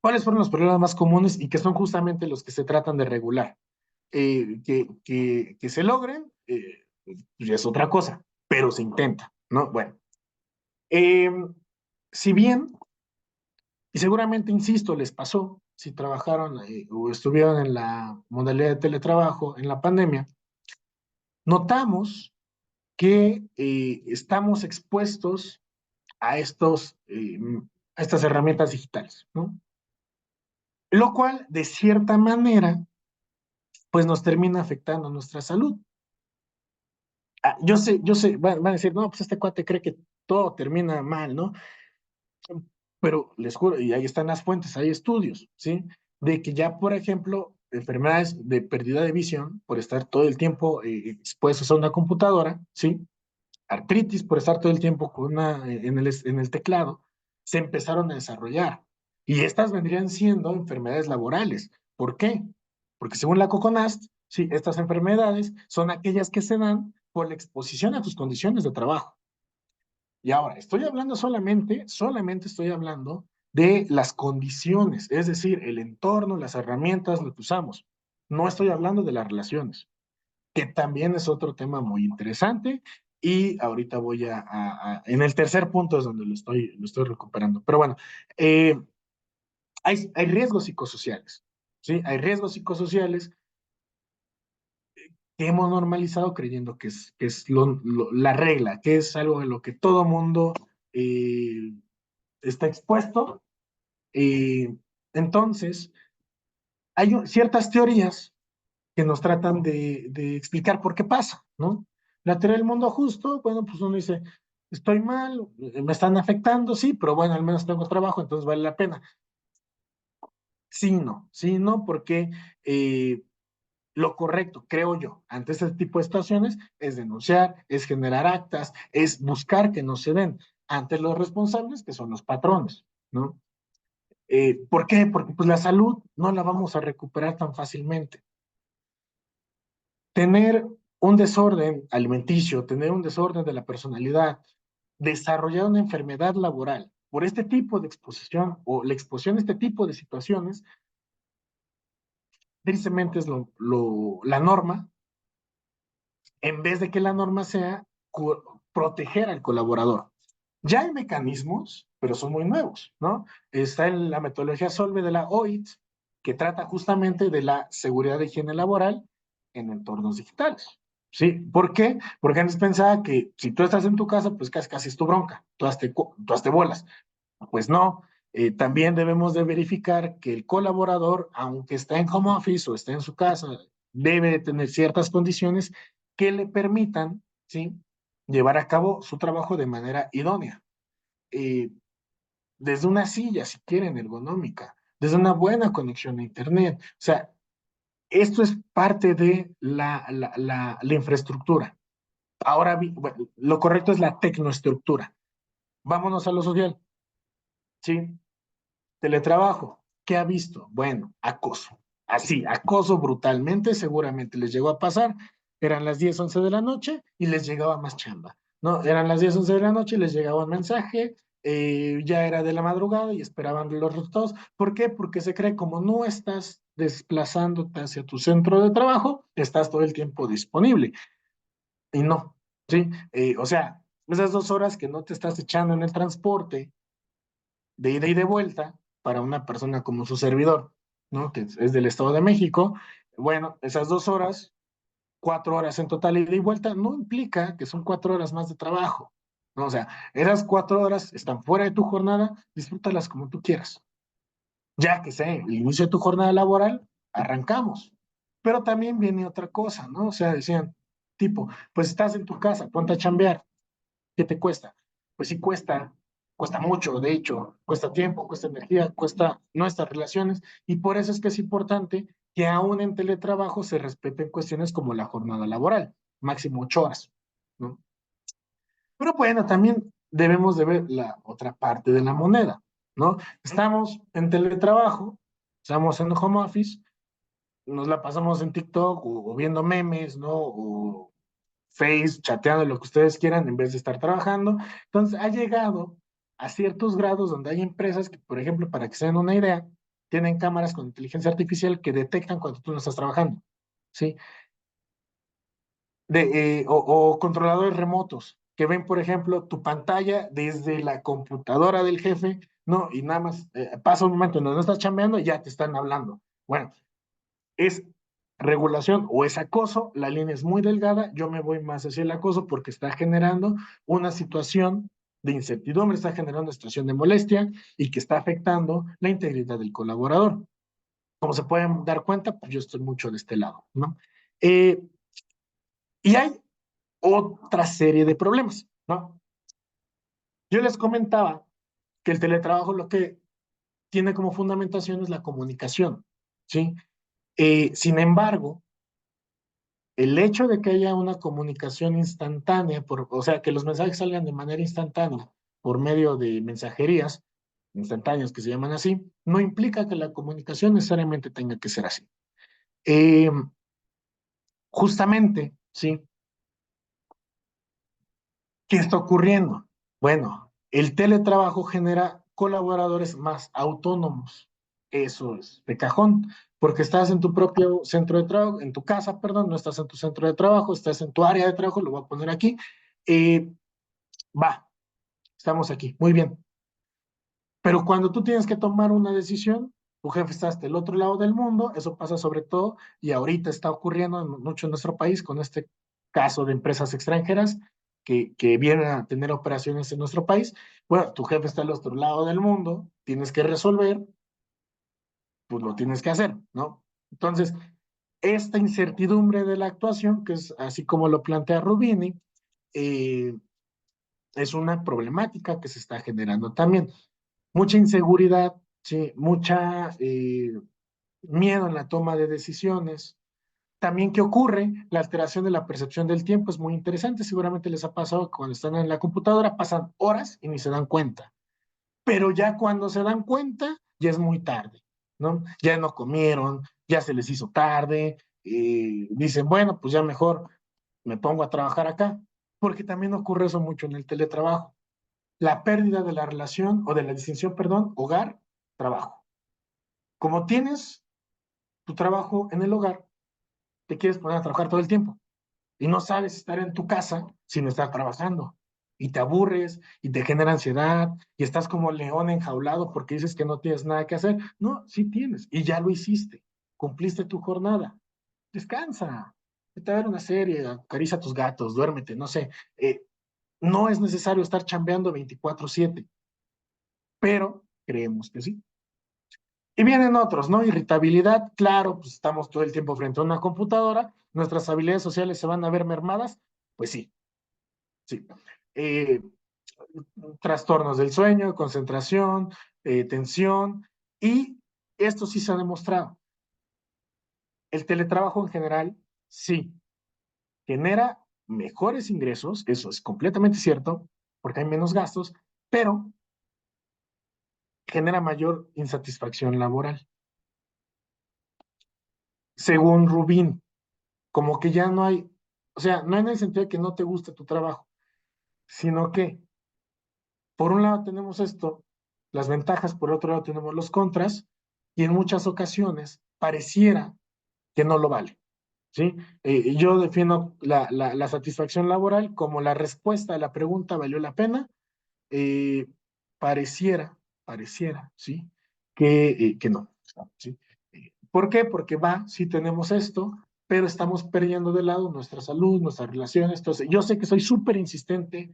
¿cuáles fueron los problemas más comunes y que son justamente los que se tratan de regular? Que se logren, pues ya es otra cosa, pero se intenta, ¿no? Bueno, eh, si bien, y seguramente, insisto, les pasó, si trabajaron o estuvieron en la modalidad de teletrabajo en la pandemia, notamos que estamos expuestos a, a estas herramientas digitales, ¿no? Lo cual, de cierta manera, pues nos termina afectando nuestra salud. Yo sé, van a decir, no, pues este cuate cree que todo termina mal, ¿no? Pero les juro, y ahí están las fuentes, hay estudios, ¿sí? De que ya, por ejemplo, enfermedades de pérdida de visión por estar todo el tiempo expuestos a una computadora, ¿sí? artritis por estar todo el tiempo con en el teclado, se empezaron a desarrollar. Y estas vendrían siendo enfermedades laborales. ¿Por qué? Porque según la COCONAST, sí, estas enfermedades son aquellas que se dan por la exposición a tus condiciones de trabajo. Y ahora, estoy hablando solamente estoy hablando de las condiciones, es decir, el entorno, las herramientas, lo que usamos. No estoy hablando de las relaciones, que también es otro tema muy interesante. Y ahorita voy en el tercer punto es donde lo estoy recuperando. Pero bueno, eh, hay riesgos psicosociales, ¿sí? Hay riesgos psicosociales que hemos normalizado creyendo que es la regla, que es algo en lo que todo mundo eh, está expuesto. Eh, entonces, hay ciertas teorías que nos tratan de explicar por qué pasa, ¿no? La teoría del mundo justo, bueno, pues uno dice, estoy mal, me están afectando, sí, pero bueno, al menos tengo trabajo, entonces vale la pena. Sí, no, porque lo correcto, creo yo, ante este tipo de situaciones es denunciar, es generar actas, es buscar que no se den ante los responsables, que son los patrones, ¿no? ¿Por qué? Porque pues la salud no la vamos a recuperar tan fácilmente. Tener un desorden alimenticio, tener un desorden de la personalidad, desarrollar una enfermedad laboral por este tipo de exposición o la exposición a este tipo de situaciones, tristemente es la norma, en vez de que la norma sea proteger al colaborador. Ya hay mecanismos, pero son muy nuevos, ¿no? Está en la metodología Solve de la OIT, que trata justamente de la seguridad de higiene laboral en entornos digitales. ¿Sí? ¿Por qué? Porque antes pensaba que si tú estás en tu casa, pues casi es tu bronca, tú hazte bolas. Pues no, también debemos de verificar que el colaborador, aunque está en home office o esté en su casa, debe de tener ciertas condiciones que le permitan, ¿sí?, llevar a cabo su trabajo de manera idónea. Eh, Desde una silla, si quieren, ergonómica, desde una buena conexión a Internet. O sea, esto es parte de la infraestructura. Ahora, bueno, lo correcto es la tecnoestructura. Vámonos a lo social, ¿sí? Teletrabajo, ¿qué ha visto? Bueno, acoso. Así, acoso brutalmente, seguramente les llegó a pasar. Eran las 10 11 de la noche y les llegaba más chamba. No, eran las 10 11 de la noche y les llegaba un mensaje, ya era de la madrugada y esperaban los resultados. ¿Por qué? Porque se cree como no estás desplazándote hacia tu centro de trabajo, estás todo el tiempo disponible. Y no, ¿sí? O sea, esas 2 horas que no te estás echando en el transporte, de ida y de vuelta para una persona como su servidor, ¿no? Que es del Estado de México. Bueno, esas 2 horas, 4 horas en total ida y vuelta, no implica que son 4 horas más de trabajo, ¿no? O sea, esas 4 horas están fuera de tu jornada, disfrútalas como tú quieras. Ya que sea el inicio de tu jornada laboral, arrancamos. Pero también viene otra cosa, ¿no? O sea, decían, tipo, pues estás en tu casa, ponte a chambear. ¿Qué te cuesta? Pues sí cuesta mucho, de hecho, cuesta tiempo, cuesta energía, cuesta nuestras relaciones, y por eso es que es importante que aún en teletrabajo se respeten cuestiones como la jornada laboral, máximo 8 horas, ¿no? Pero bueno, también debemos de ver la otra parte de la moneda, ¿no? Estamos en teletrabajo, estamos en home office, nos la pasamos en TikTok o viendo memes, ¿no? O Face, chateando, lo que ustedes quieran, en vez de estar trabajando. Entonces, ha llegado a ciertos grados donde hay empresas que, por ejemplo, para que se den una idea, tienen cámaras con inteligencia artificial que detectan cuando tú no estás trabajando, ¿sí? O controladores remotos que ven, por ejemplo, tu pantalla desde la computadora del jefe, ¿no? Y nada más pasa un momento en donde no estás chambeando y ya te están hablando. Bueno, es regulación o es acoso, la línea es muy delgada, yo me voy más hacia el acoso porque está generando una situación de incertidumbre, está generando una situación de molestia y que está afectando la integridad del colaborador. Como se pueden dar cuenta, pues yo estoy mucho de este lado, ¿no? Eh, y hay otra serie de problemas, ¿no? Yo les comentaba que el teletrabajo lo que tiene como fundamentación es la comunicación, ¿sí? Sin embargo, el hecho de que haya una comunicación instantánea, o sea, que los mensajes salgan de manera instantánea por medio de mensajerías instantáneas que se llaman así, no implica que la comunicación necesariamente tenga que ser así. Eh, Justamente, ¿sí? ¿Qué está ocurriendo? Bueno, el teletrabajo genera colaboradores más autónomos. Eso es de cajón, porque estás en tu propio centro de trabajo, en tu casa, perdón, no estás en tu centro de trabajo, estás en tu área de trabajo, lo voy a poner aquí. Eh, Va, estamos aquí, muy bien. Pero cuando tú tienes que tomar una decisión, tu jefe está hasta el otro lado del mundo, eso pasa sobre todo, y ahorita está ocurriendo mucho en nuestro país con este caso de empresas extranjeras que vienen a tener operaciones en nuestro país. Bueno, tu jefe está al otro lado del mundo, tienes que resolver, pues lo tienes que hacer, ¿no? Entonces, esta incertidumbre de la actuación, que es así como lo plantea Rubini, eh, es una problemática que se está generando también. Mucha inseguridad, sí, mucha miedo en la toma de decisiones. También, ¿qué ocurre? La alteración de la percepción del tiempo es muy interesante. Seguramente les ha pasado que cuando están en la computadora pasan horas y ni se dan cuenta. Pero ya cuando se dan cuenta, ya es muy tarde, ¿no? Ya no comieron, ya se les hizo tarde, dicen, bueno, pues ya mejor me pongo a trabajar acá. Porque también ocurre eso mucho en el teletrabajo. La pérdida de la relación o de la distinción, perdón, hogar-trabajo. Como tienes tu trabajo en el hogar, te quieres poner a trabajar todo el tiempo y no sabes estar en tu casa sin estar trabajando. Y te aburres y te genera ansiedad y estás como león enjaulado porque dices que no tienes nada que hacer. No, sí tienes y ya lo hiciste. Cumpliste tu jornada. Descansa. Vete a ver una serie, acaricia a tus gatos, duérmete, no sé. No es necesario estar chambeando 24/7, pero creemos que sí. Y vienen otros, ¿no? Irritabilidad, claro, pues estamos todo el tiempo frente a una computadora, nuestras habilidades sociales se van a ver mermadas, pues sí, sí. Eh, Trastornos del sueño, concentración, tensión, y esto sí se ha demostrado. El teletrabajo en general, sí, genera mejores ingresos, eso es completamente cierto, porque hay menos gastos, pero genera mayor insatisfacción laboral. Según Rubin, como que ya no hay, o sea, no en el sentido de que no te guste tu trabajo, sino que por un lado tenemos esto, las ventajas, por otro lado tenemos los contras, y en muchas ocasiones pareciera que no lo vale, ¿sí? Yo defino la satisfacción laboral como la respuesta a la pregunta ¿valió la pena? Eh, pareciera, ¿sí? Que no, ¿sí? ¿Por qué? Porque sí tenemos esto, pero estamos perdiendo de lado nuestra salud, nuestras relaciones. Entonces, yo sé que soy súper insistente,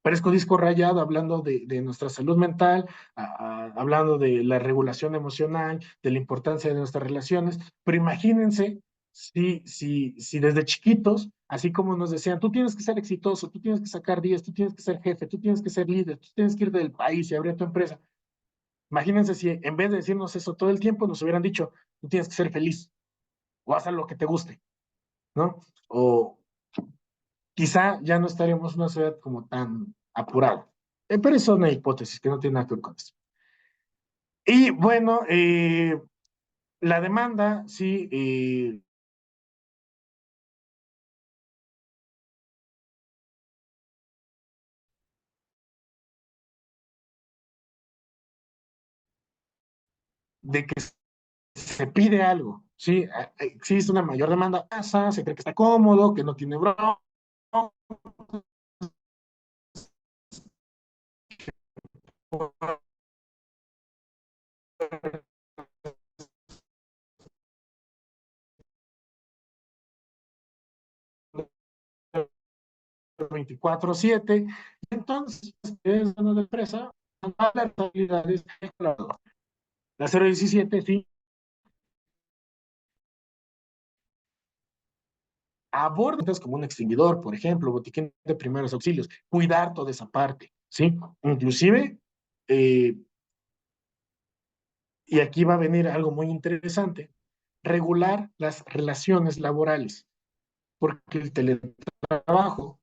parezco disco rayado hablando de nuestra salud mental, hablando de la regulación emocional, de la importancia de nuestras relaciones, pero imagínense si desde chiquitos, así como nos decían, tú tienes que ser exitoso, tú tienes que sacar 10, tú tienes que ser jefe, tú tienes que ser líder, tú tienes que ir del país y abrir tu empresa. Imagínense si en vez de decirnos eso todo el tiempo, nos hubieran dicho, tú tienes que ser feliz o haz lo que te guste, ¿no? O quizá ya no estaríamos en una sociedad como tan apurada. Pero eso es una hipótesis que no tiene nada que ver con eso. Y bueno, la demanda, sí, de que se pide algo, ¿sí? Existe una mayor demanda, casa, se cree que está cómodo, que no tiene bronca, 24/7, entonces es una empresa, las responsabilidades del colaborador. La 017, sí, aborda como un extinguidor, por ejemplo, botiquín de primeros auxilios, cuidar toda esa parte, ¿sí? Inclusive, eh, y aquí va a venir algo muy interesante, regular las relaciones laborales. porque el teletrabajo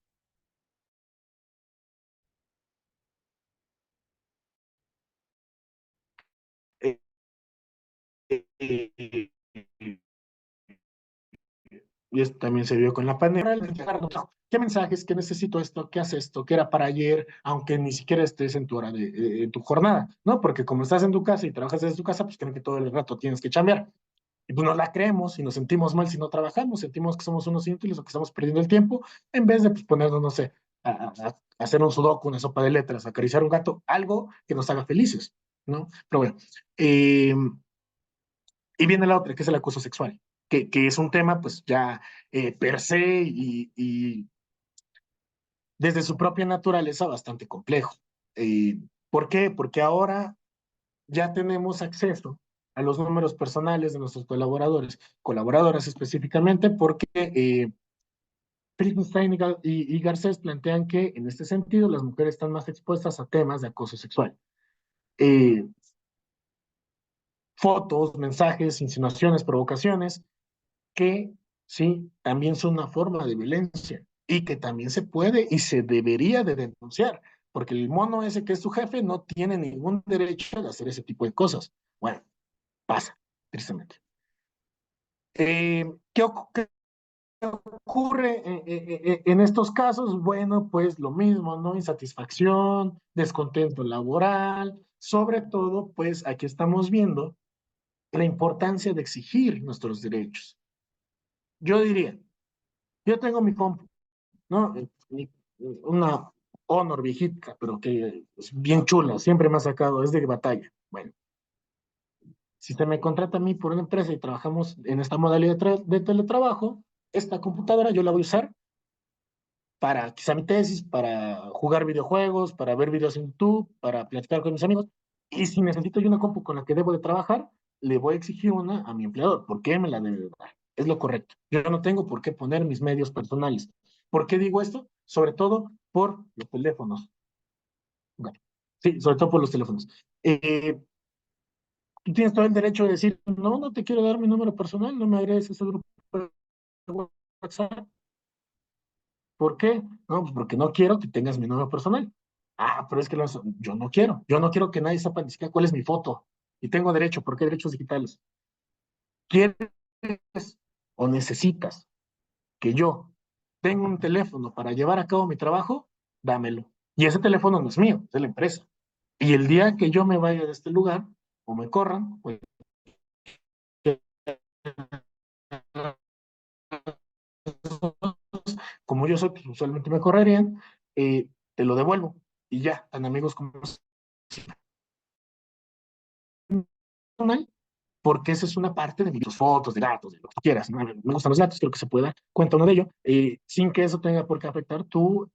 eh, eh, y esto también se vio con la pandemia. ¿Qué mensajes? ¿Qué necesito esto? ¿Qué hace esto? ¿Qué era para ayer? Aunque ni siquiera estés en tu hora en tu jornada, ¿no? Porque como estás en tu casa y trabajas desde tu casa, pues creen que todo el rato tienes que chambear. Y pues nos la creemos y nos sentimos mal si no trabajamos, sentimos que somos unos inútiles o que estamos perdiendo el tiempo, en vez de pues, ponernos, no sé, a hacer un sudoku, una sopa de letras, acariciar un gato, algo que nos haga felices, ¿no? Pero bueno, y viene la otra, que es el acoso sexual, que es un tema pues ya per se y desde su propia naturaleza bastante complejo. ¿Por qué? Porque ahora ya tenemos acceso a los números personales de nuestros colaboradores, colaboradoras específicamente, porque Finkelstein y Garcés plantean que en este sentido las mujeres están más expuestas a temas de acoso sexual. Eh, Fotos, mensajes, insinuaciones, provocaciones, que sí, también son una forma de violencia y que también se puede y se debería de denunciar, porque el mono ese que es tu jefe no tiene ningún derecho de hacer ese tipo de cosas. Bueno, pasa, tristemente. ¿Qué ocurre en estos casos? Bueno, pues lo mismo, ¿no? Insatisfacción, descontento laboral, sobre todo, pues aquí estamos viendo la importancia de exigir nuestros derechos. Yo diría, yo tengo mi compu, ¿no? Una Honor viejita, pero que es bien chula, siempre me ha sacado, es de batalla. Bueno, si se me contrata a mí por una empresa y trabajamos en esta modalidad de teletrabajo, esta computadora yo la voy a usar para quizá mi tesis, para jugar videojuegos, para ver videos en YouTube, para platicar con mis amigos. Y si necesito yo una compu con la que debo de trabajar, le voy a exigir una a mi empleador. ¿Por qué me la debe de dar? Es lo correcto. Yo no tengo por qué poner mis medios personales. ¿Por qué digo esto? Sobre todo por los teléfonos. Bueno, sí, sobre todo por los teléfonos. Tú tienes todo el derecho de decir, no, no te quiero dar mi número personal, no me agregues a ese grupo de WhatsApp. ¿Por qué? No, pues porque no quiero que tengas mi número personal. Ah, pero es que yo no quiero que nadie sepa ni siquiera cuál es mi foto. Y tengo derecho, ¿por qué derechos digitales? ¿Quieres o necesitas que yo tenga un teléfono para llevar a cabo mi trabajo? Dámelo. Y ese teléfono no es mío, es de la empresa. Y el día que yo me vaya de este lugar o me corran, pues como yo soy, pues usualmente me correrían, te lo devuelvo y ya, tan amigos como personal, porque esa es una parte de mis fotos, de datos, de lo que quieras. ¿No? Me gustan los datos, creo que se puede dar cuenta uno de ello, sin que eso tenga por qué afectar tu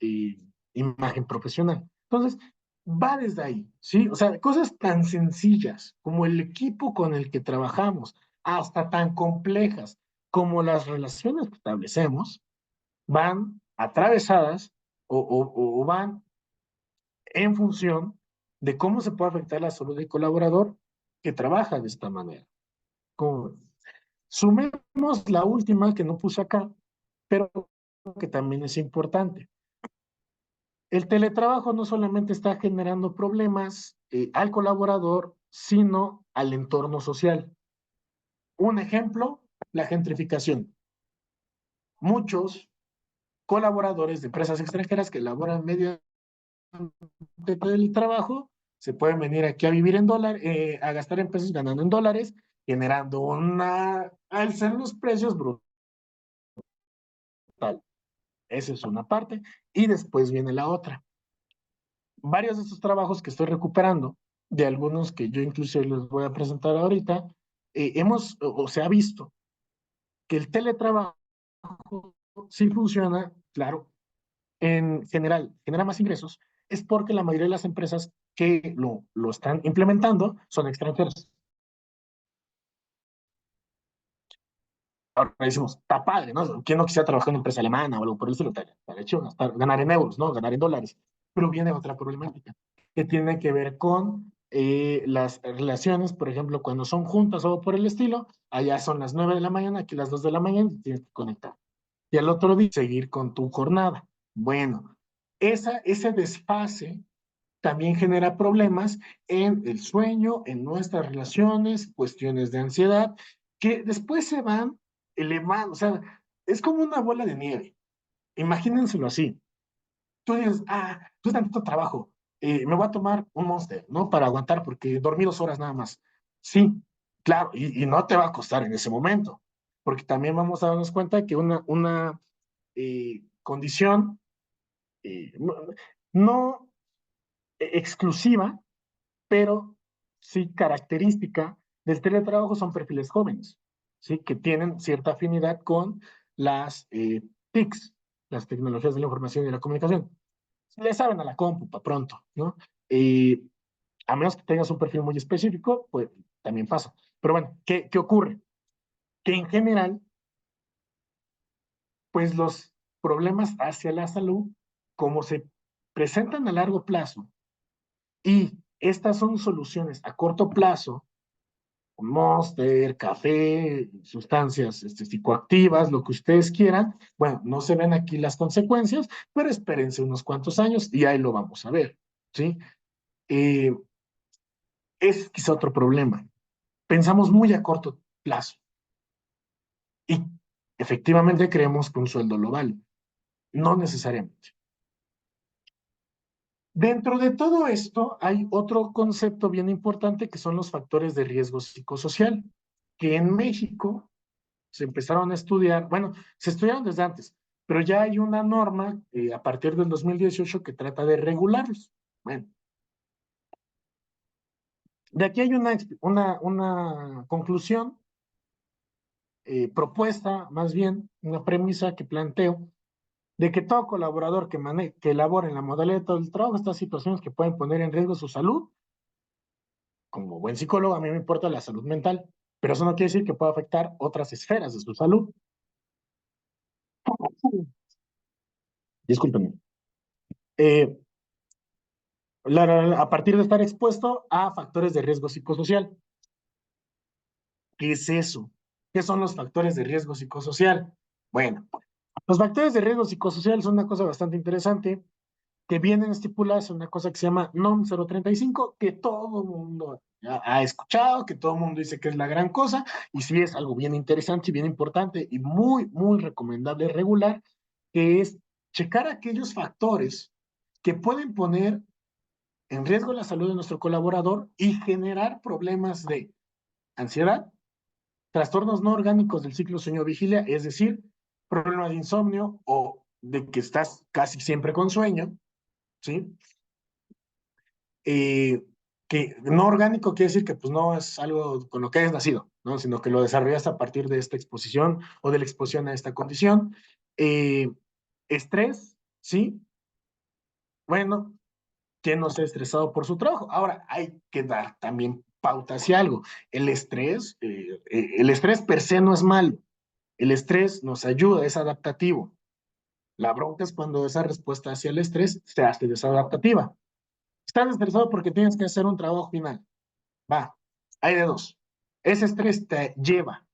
imagen profesional. Entonces, va desde ahí, ¿sí? O sea, cosas tan sencillas como el equipo con el que trabajamos, hasta tan complejas como las relaciones que establecemos, van atravesadas o van en función de cómo se puede afectar la salud del colaborador que trabaja de esta manera. Como, sumemos la última que no puse acá, pero que también es importante. El teletrabajo no solamente está generando problemas al colaborador, sino al entorno social. Un ejemplo, la gentrificación. Muchos colaboradores de empresas extranjeras que laboran medio de teletrabajo se pueden venir aquí a vivir en dólares, a gastar en pesos ganando en dólares, generando una alza en los precios brutal. Esa es una parte. Y después viene la otra. Varios de estos trabajos que estoy recuperando, de algunos que yo incluso les voy a presentar ahorita, se ha visto que el teletrabajo sí funciona, claro, en general, genera más ingresos, es porque la mayoría de las empresas que lo están implementando son extranjeras. Ahora decimos, está padre, ¿no? ¿Quién no quisiera trabajar en una empresa alemana o algo por el estilo? Está hecho, ganar en euros, ¿no? Ganar en dólares. Pero viene otra problemática que tiene que ver con las relaciones, por ejemplo, cuando son juntas o por el estilo, allá son las 9 de la mañana, aquí las 2 de la mañana, tienes que conectar. y al otro día seguir con tu jornada. Bueno, ese desfase también genera problemas en el sueño, en nuestras relaciones, cuestiones de ansiedad, que después se van elevando, o sea, es como una bola de nieve. Imagínenselo así. Tú dices, tú tantito trabajo, me voy a tomar un Monster, ¿no? Para aguantar, porque dormí 2 horas nada más. Sí, claro, y no te va a costar en ese momento, porque también vamos a darnos cuenta que una condición no exclusiva, pero sí característica del teletrabajo son perfiles jóvenes, ¿sí? Que tienen cierta afinidad con las TICs, las tecnologías de la información y la comunicación. Le saben a la compu para pronto, ¿no? Y a menos que tengas un perfil muy específico, pues también pasa. Pero bueno, ¿qué ocurre? Que en general, pues los problemas hacia la salud, como se presentan a largo plazo y estas son soluciones a corto plazo, Monster, café, sustancias psicoactivas, lo que ustedes quieran. Bueno, no se ven aquí las consecuencias, pero espérense unos cuantos años y ahí lo vamos a ver, ¿sí? Eh, es quizá otro problema. Pensamos muy a corto plazo y efectivamente creemos que un sueldo lo vale. No necesariamente. Dentro de todo esto hay otro concepto bien importante que son los factores de riesgo psicosocial, que en México se empezaron a estudiar, bueno, se estudiaron desde antes, pero ya hay una norma a partir del 2018 que trata de regularlos. Bueno, de aquí hay una conclusión, propuesta, más bien, una premisa que planteo, de que todo colaborador que elabore en la modalidad del trabajo estas situaciones que pueden poner en riesgo su salud, como buen psicólogo, a mí me importa la salud mental, pero eso no quiere decir que pueda afectar otras esferas de su salud. Discúlpenme. Eh, a partir de estar expuesto a factores de riesgo psicosocial. ¿Qué es eso? ¿Qué son los factores de riesgo psicosocial? Bueno, los factores de riesgo psicosocial son una cosa bastante interesante que vienen estipuladas en una cosa que se llama NOM 035, que todo el mundo ha escuchado, que todo el mundo dice que es la gran cosa, y sí es algo bien interesante y bien importante y muy, muy recomendable regular, que es checar aquellos factores que pueden poner en riesgo la salud de nuestro colaborador y generar problemas de ansiedad, trastornos no orgánicos del ciclo sueño-vigilia, es decir, problemas de insomnio o de que estás casi siempre con sueño, ¿sí? Eh, que no orgánico quiere decir que pues no es algo con lo que hayas nacido, ¿no? Sino que lo desarrollaste a partir de esta exposición o de la exposición a esta condición. Eh, Estrés, ¿sí? Bueno, que no se ha estresado por su trabajo. Ahora, hay que dar también pauta hacia algo. El estrés per se no es malo. El estrés nos ayuda, es adaptativo. La bronca es cuando esa respuesta hacia el estrés se hace desadaptativa. Estás estresado porque tienes que hacer un trabajo final. Va, hay de dos. Ese estrés te lleva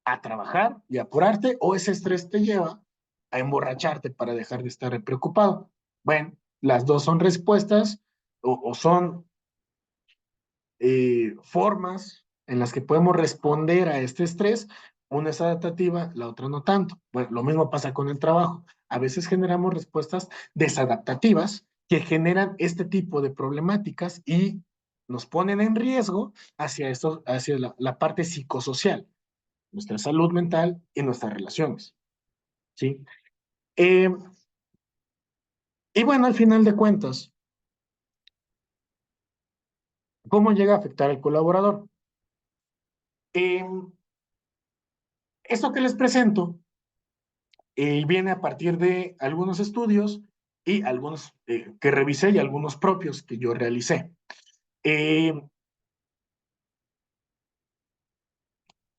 a trabajar y apurarte, o ese estrés te lleva a emborracharte para dejar de estar preocupado. Bueno, las dos son respuestas o son formas en las que podemos responder a este estrés. Una es adaptativa, la otra no tanto. Bueno, lo mismo pasa con el trabajo. A veces generamos respuestas desadaptativas que generan este tipo de problemáticas y nos ponen en riesgo hacia la parte psicosocial, nuestra salud mental y nuestras relaciones. ¿Sí? Eh, y bueno, al final de cuentas, ¿cómo llega a afectar al colaborador? Eh, Esto que les presento viene a partir de algunos estudios y algunos que revisé y algunos propios que yo realicé. Eh,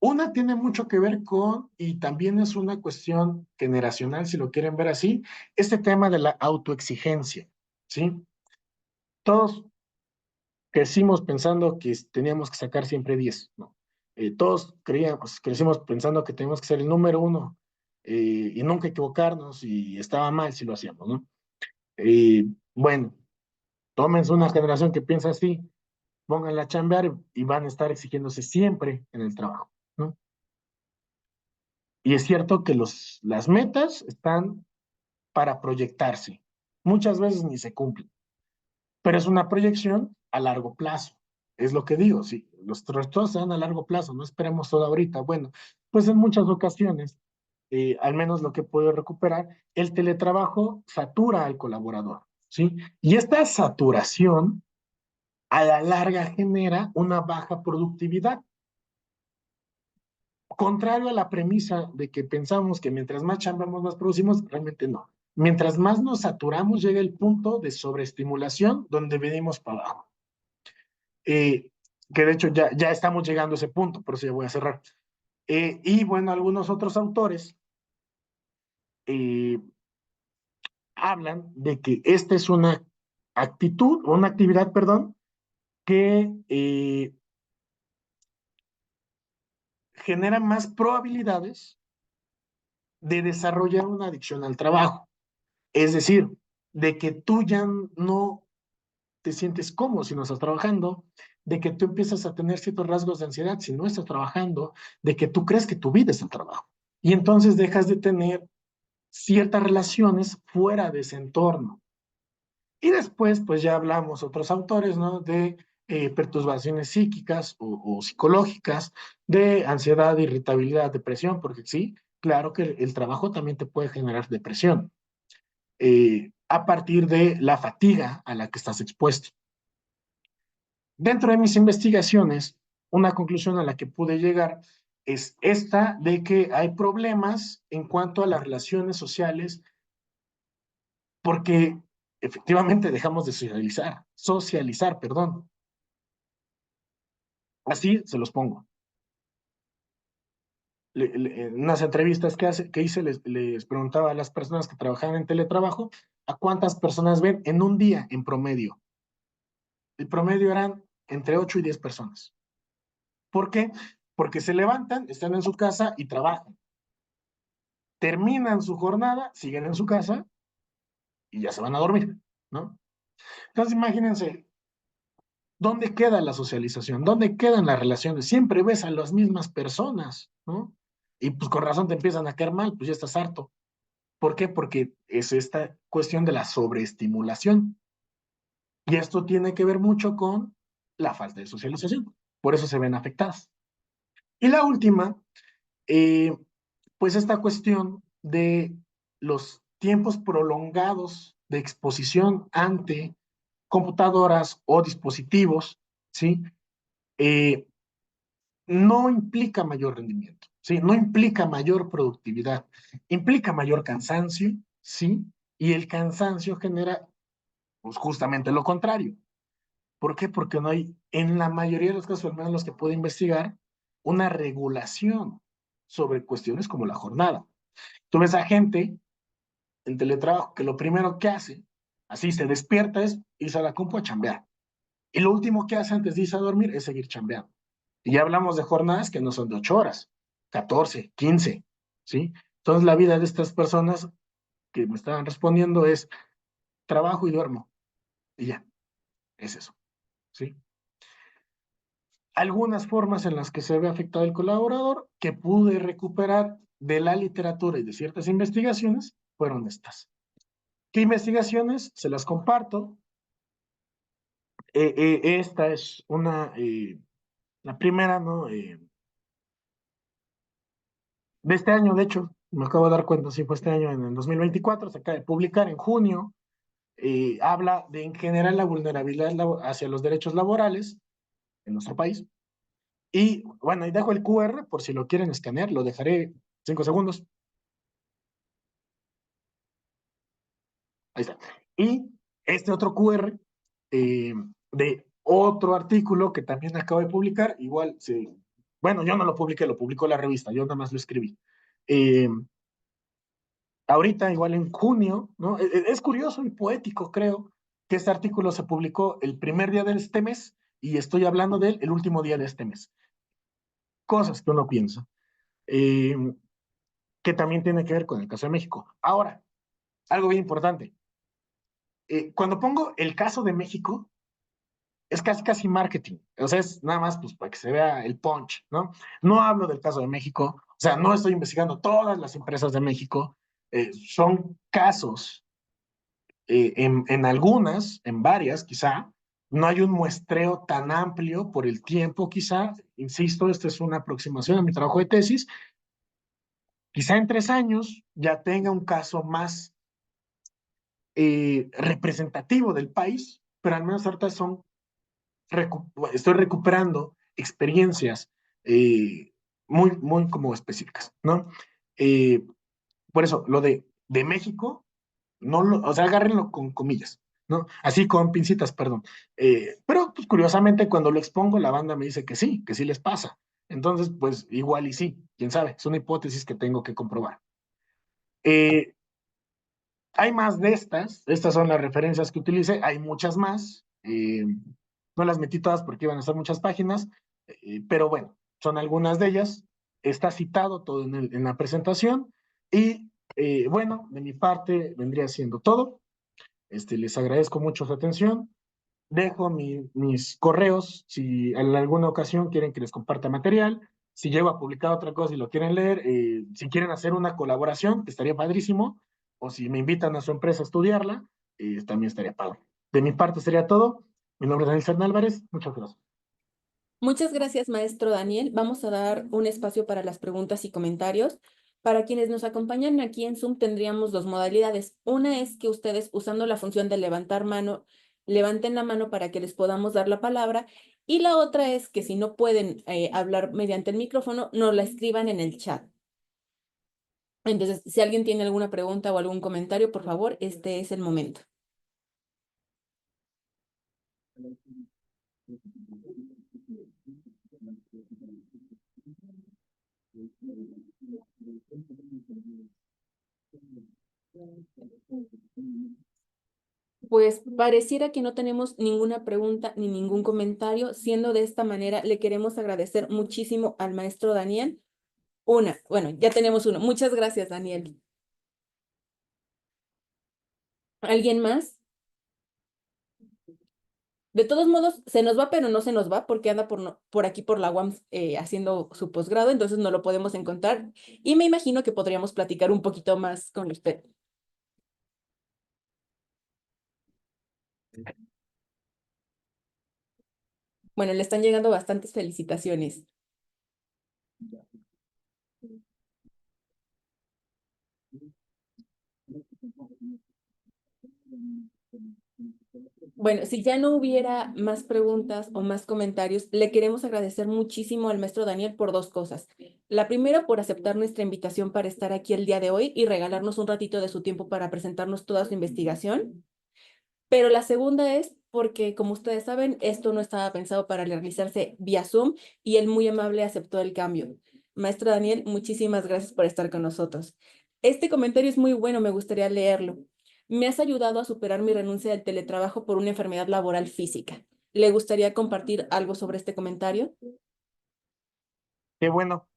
una tiene mucho que ver con, y también es una cuestión generacional, si lo quieren ver así, este tema de la autoexigencia, ¿sí? Todos crecimos pensando que teníamos que sacar siempre 10, ¿no? Todos crecimos pensando que teníamos que ser el número uno y nunca equivocarnos y estaba mal si lo hacíamos, ¿no? Bueno, tómense una generación que piensa así, pónganla a chambear y van a estar exigiéndose siempre en el trabajo, ¿no? Y es cierto que las metas están para proyectarse. Muchas veces ni se cumplen, pero es una proyección a largo plazo. Es lo que digo, sí, los resultados se dan a largo plazo, no esperemos todo ahorita. Bueno, pues en muchas ocasiones, al menos lo que puedo recuperar, el teletrabajo satura al colaborador, ¿sí? Y esta saturación a la larga genera una baja productividad. Contrario a la premisa de que pensamos que mientras más chambamos, más producimos, realmente no. Mientras más nos saturamos, llega el punto de sobreestimulación donde venimos para abajo. Que de hecho ya estamos llegando a ese punto, por eso ya voy a cerrar. Y bueno, algunos otros autores hablan de que esta es una actitud, o una actividad, perdón, que genera más probabilidades de desarrollar una adicción al trabajo. Es decir, de que tú ya no te sientes cómodo si no estás trabajando, de que tú empiezas a tener ciertos rasgos de ansiedad si no estás trabajando, de que tú crees que tu vida es el trabajo. Y entonces dejas de tener ciertas relaciones fuera de ese entorno. Y después, pues ya hablamos otros autores, ¿no? De perturbaciones psíquicas o psicológicas, de ansiedad, irritabilidad, depresión, porque sí, claro que el trabajo también te puede generar depresión a partir de la fatiga a la que estás expuesto. Dentro de mis investigaciones, una conclusión a la que pude llegar es esta de que hay problemas en cuanto a las relaciones sociales porque efectivamente dejamos de socializar, perdón. Así se los pongo. En unas entrevistas que hice les preguntaba a las personas que trabajaban en teletrabajo a cuántas personas ven en un día en promedio. El promedio eran entre 8 y 10 personas. ¿Por qué? Porque se levantan, están en su casa y trabajan. Terminan su jornada, siguen en su casa y ya se van a dormir, ¿no? Entonces imagínense, ¿dónde queda la socialización? ¿Dónde quedan las relaciones? Siempre ves a las mismas personas, ¿no? Y pues con razón te empiezan a caer mal, pues ya estás harto. ¿Por qué? Porque es esta cuestión de la sobreestimulación. Y esto tiene que ver mucho con la falta de socialización. Por eso se ven afectadas. Y la última, eh, pues esta cuestión de los tiempos prolongados de exposición ante computadoras o dispositivos, ¿sí? Eh, no implica mayor rendimiento, ¿sí? No implica mayor productividad, implica mayor cansancio, ¿sí? Y el cansancio genera, pues, justamente lo contrario. ¿Por qué? Porque no hay, en la mayoría de los casos, al menos los que puedo investigar, una regulación sobre cuestiones como la jornada. Tú ves a gente en teletrabajo que lo primero que hace, así se despierta, es irse a la compu a chambear. Y lo último que hace antes de irse a dormir es seguir chambeando. Y ya hablamos de jornadas que no son de 8 horas, 14, 15, ¿sí? Entonces la vida de estas personas que me estaban respondiendo es trabajo y duermo. Y ya, es eso, ¿sí? Algunas formas en las que se ve afectado el colaborador que pude recuperar de la literatura y de ciertas investigaciones fueron estas. ¿Qué investigaciones? Se las comparto. Esta es la primera, ¿no? De este año, de hecho, me acabo de dar cuenta, sí fue este año, en el 2024, se acaba de publicar en junio, habla de en general la vulnerabilidad hacia los derechos laborales en nuestro país. Y bueno, ahí dejo el QR por si lo quieren escanear, lo dejaré 5 segundos. Ahí está. Y este otro QR de otro artículo que también acabo de publicar, igual, bueno, yo no lo publiqué, lo publicó la revista, yo nada más lo escribí. Ahorita, igual en junio, ¿no? Es curioso y poético, creo, que este artículo se publicó el primer día de este mes y estoy hablando de él el último día de este mes. Cosas que uno piensa. Eh, que también tiene que ver con el caso de México. Ahora, algo bien importante. Cuando pongo el caso de México, es casi marketing. O sea, es nada más pues, para que se vea el punch, ¿no? No hablo del caso de México, o sea, no estoy investigando todas las empresas de México. Son casos, en algunas, en varias quizá, no hay un muestreo tan amplio por el tiempo quizá. Insisto, esta es una aproximación a mi trabajo de tesis. Quizá en 3 años ya tenga un caso más representativo del país, pero al menos ahorita estoy recuperando experiencias muy como específicas, ¿no? Eh, por eso, lo de México, no o sea, agárrenlo con comillas, ¿no? Así con pincitas, perdón. Pero, pues, curiosamente, cuando lo expongo, la banda me dice que sí les pasa. Entonces, pues, igual y sí, quién sabe, es una hipótesis que tengo que comprobar. Eh, Hay más de estas son las referencias que utilicé, hay muchas más. No las metí todas porque iban a ser muchas páginas, pero bueno, son algunas de ellas. Está citado todo en la presentación y bueno, de mi parte vendría siendo todo. Les agradezco mucho su atención. Dejo mis correos si en alguna ocasión quieren que les comparta material. Si llego a publicar otra cosa y lo quieren leer, si quieren hacer una colaboración, que estaría padrísimo, o si me invitan a su empresa a estudiarla, también estaría padre. De mi parte sería todo. Mi nombre es Daniel Cern Álvarez. Muchas gracias. Muchas gracias, maestro Daniel. Vamos a dar un espacio para las preguntas y comentarios. Para quienes nos acompañan aquí en Zoom, tendríamos dos modalidades. Una es que ustedes, usando la función de levantar mano, levanten la mano para que les podamos dar la palabra. Y la otra es que si no pueden hablar mediante el micrófono, nos la escriban en el chat. Entonces, si alguien tiene alguna pregunta o algún comentario, por favor, este es el momento. Pues pareciera que no tenemos ninguna pregunta ni ningún comentario. Siendo de esta manera, le queremos agradecer muchísimo al maestro Daniel. Bueno, ya tenemos uno. Muchas gracias, Daniel. ¿Alguien más? De todos modos, se nos va, pero no se nos va porque anda por aquí por la UAM haciendo su posgrado, entonces no lo podemos encontrar y me imagino que podríamos platicar un poquito más con usted. Bueno, le están llegando bastantes felicitaciones. Bueno, si ya no hubiera más preguntas o más comentarios, le queremos agradecer muchísimo al maestro Daniel por dos cosas. La primera, por aceptar nuestra invitación para estar aquí el día de hoy y regalarnos un ratito de su tiempo para presentarnos toda su investigación. Pero la segunda es porque, como ustedes saben, esto no estaba pensado para realizarse vía Zoom y él muy amable aceptó el cambio. Maestro Daniel, muchísimas gracias por estar con nosotros. Este comentario es muy bueno, me gustaría leerlo. Me has ayudado a superar mi renuncia del teletrabajo por una enfermedad laboral física. ¿Le gustaría compartir algo sobre este comentario? Qué bueno,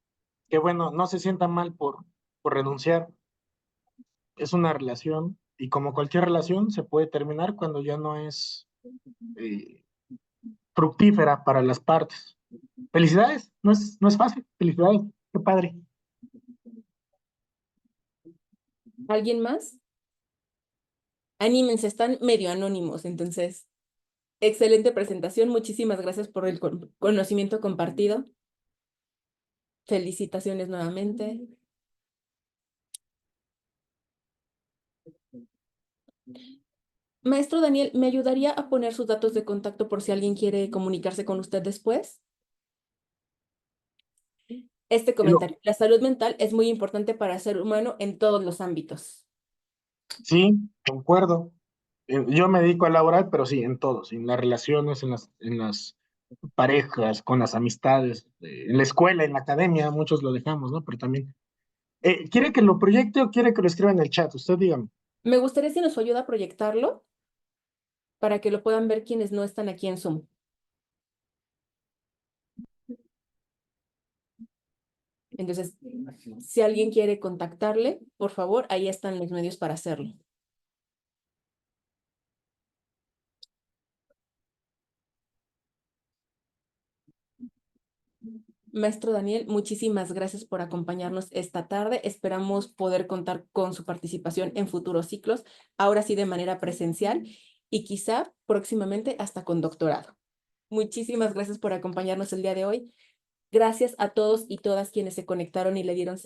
qué bueno. No se sientan mal por renunciar. Es una relación y como cualquier relación se puede terminar cuando ya no es eh, fructífera para las partes. Felicidades, no es fácil. Felicidades, qué padre. ¿Alguien más? Anímense, están medio anónimos, entonces, excelente presentación. Muchísimas gracias por el conocimiento compartido. Felicitaciones nuevamente. Maestro Daniel, ¿me ayudaría a poner sus datos de contacto por si alguien quiere comunicarse con usted después? Este Pero, comentario. La salud mental es muy importante para el ser humano en todos los ámbitos. sí, concuerdo. Yo me dedico a laboral, pero sí, en todos, en las relaciones, en las parejas, con las amistades, en la escuela, en la academia, muchos lo dejamos, ¿no? Pero también. ¿Quiere que lo proyecte o quiere que lo escriba en el chat? Usted dígame. Me gustaría si nos ayuda a proyectarlo para que lo puedan ver quienes no están aquí en Zoom. Entonces, si alguien quiere contactarle, por favor, ahí están los medios para hacerlo. Maestro Daniel, muchísimas gracias por acompañarnos esta tarde. Esperamos poder contar con su participación en futuros ciclos, ahora sí de manera presencial y quizá próximamente hasta con doctorado. Muchísimas gracias por acompañarnos el día de hoy. Gracias a todos y todas quienes se conectaron y le dieron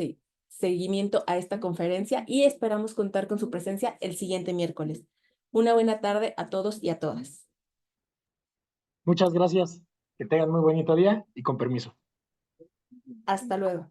seguimiento a esta conferencia y esperamos contar con su presencia el siguiente miércoles. Una buena tarde a todos y a todas. Muchas gracias. Que tengan muy bonito día y con permiso. Hasta luego.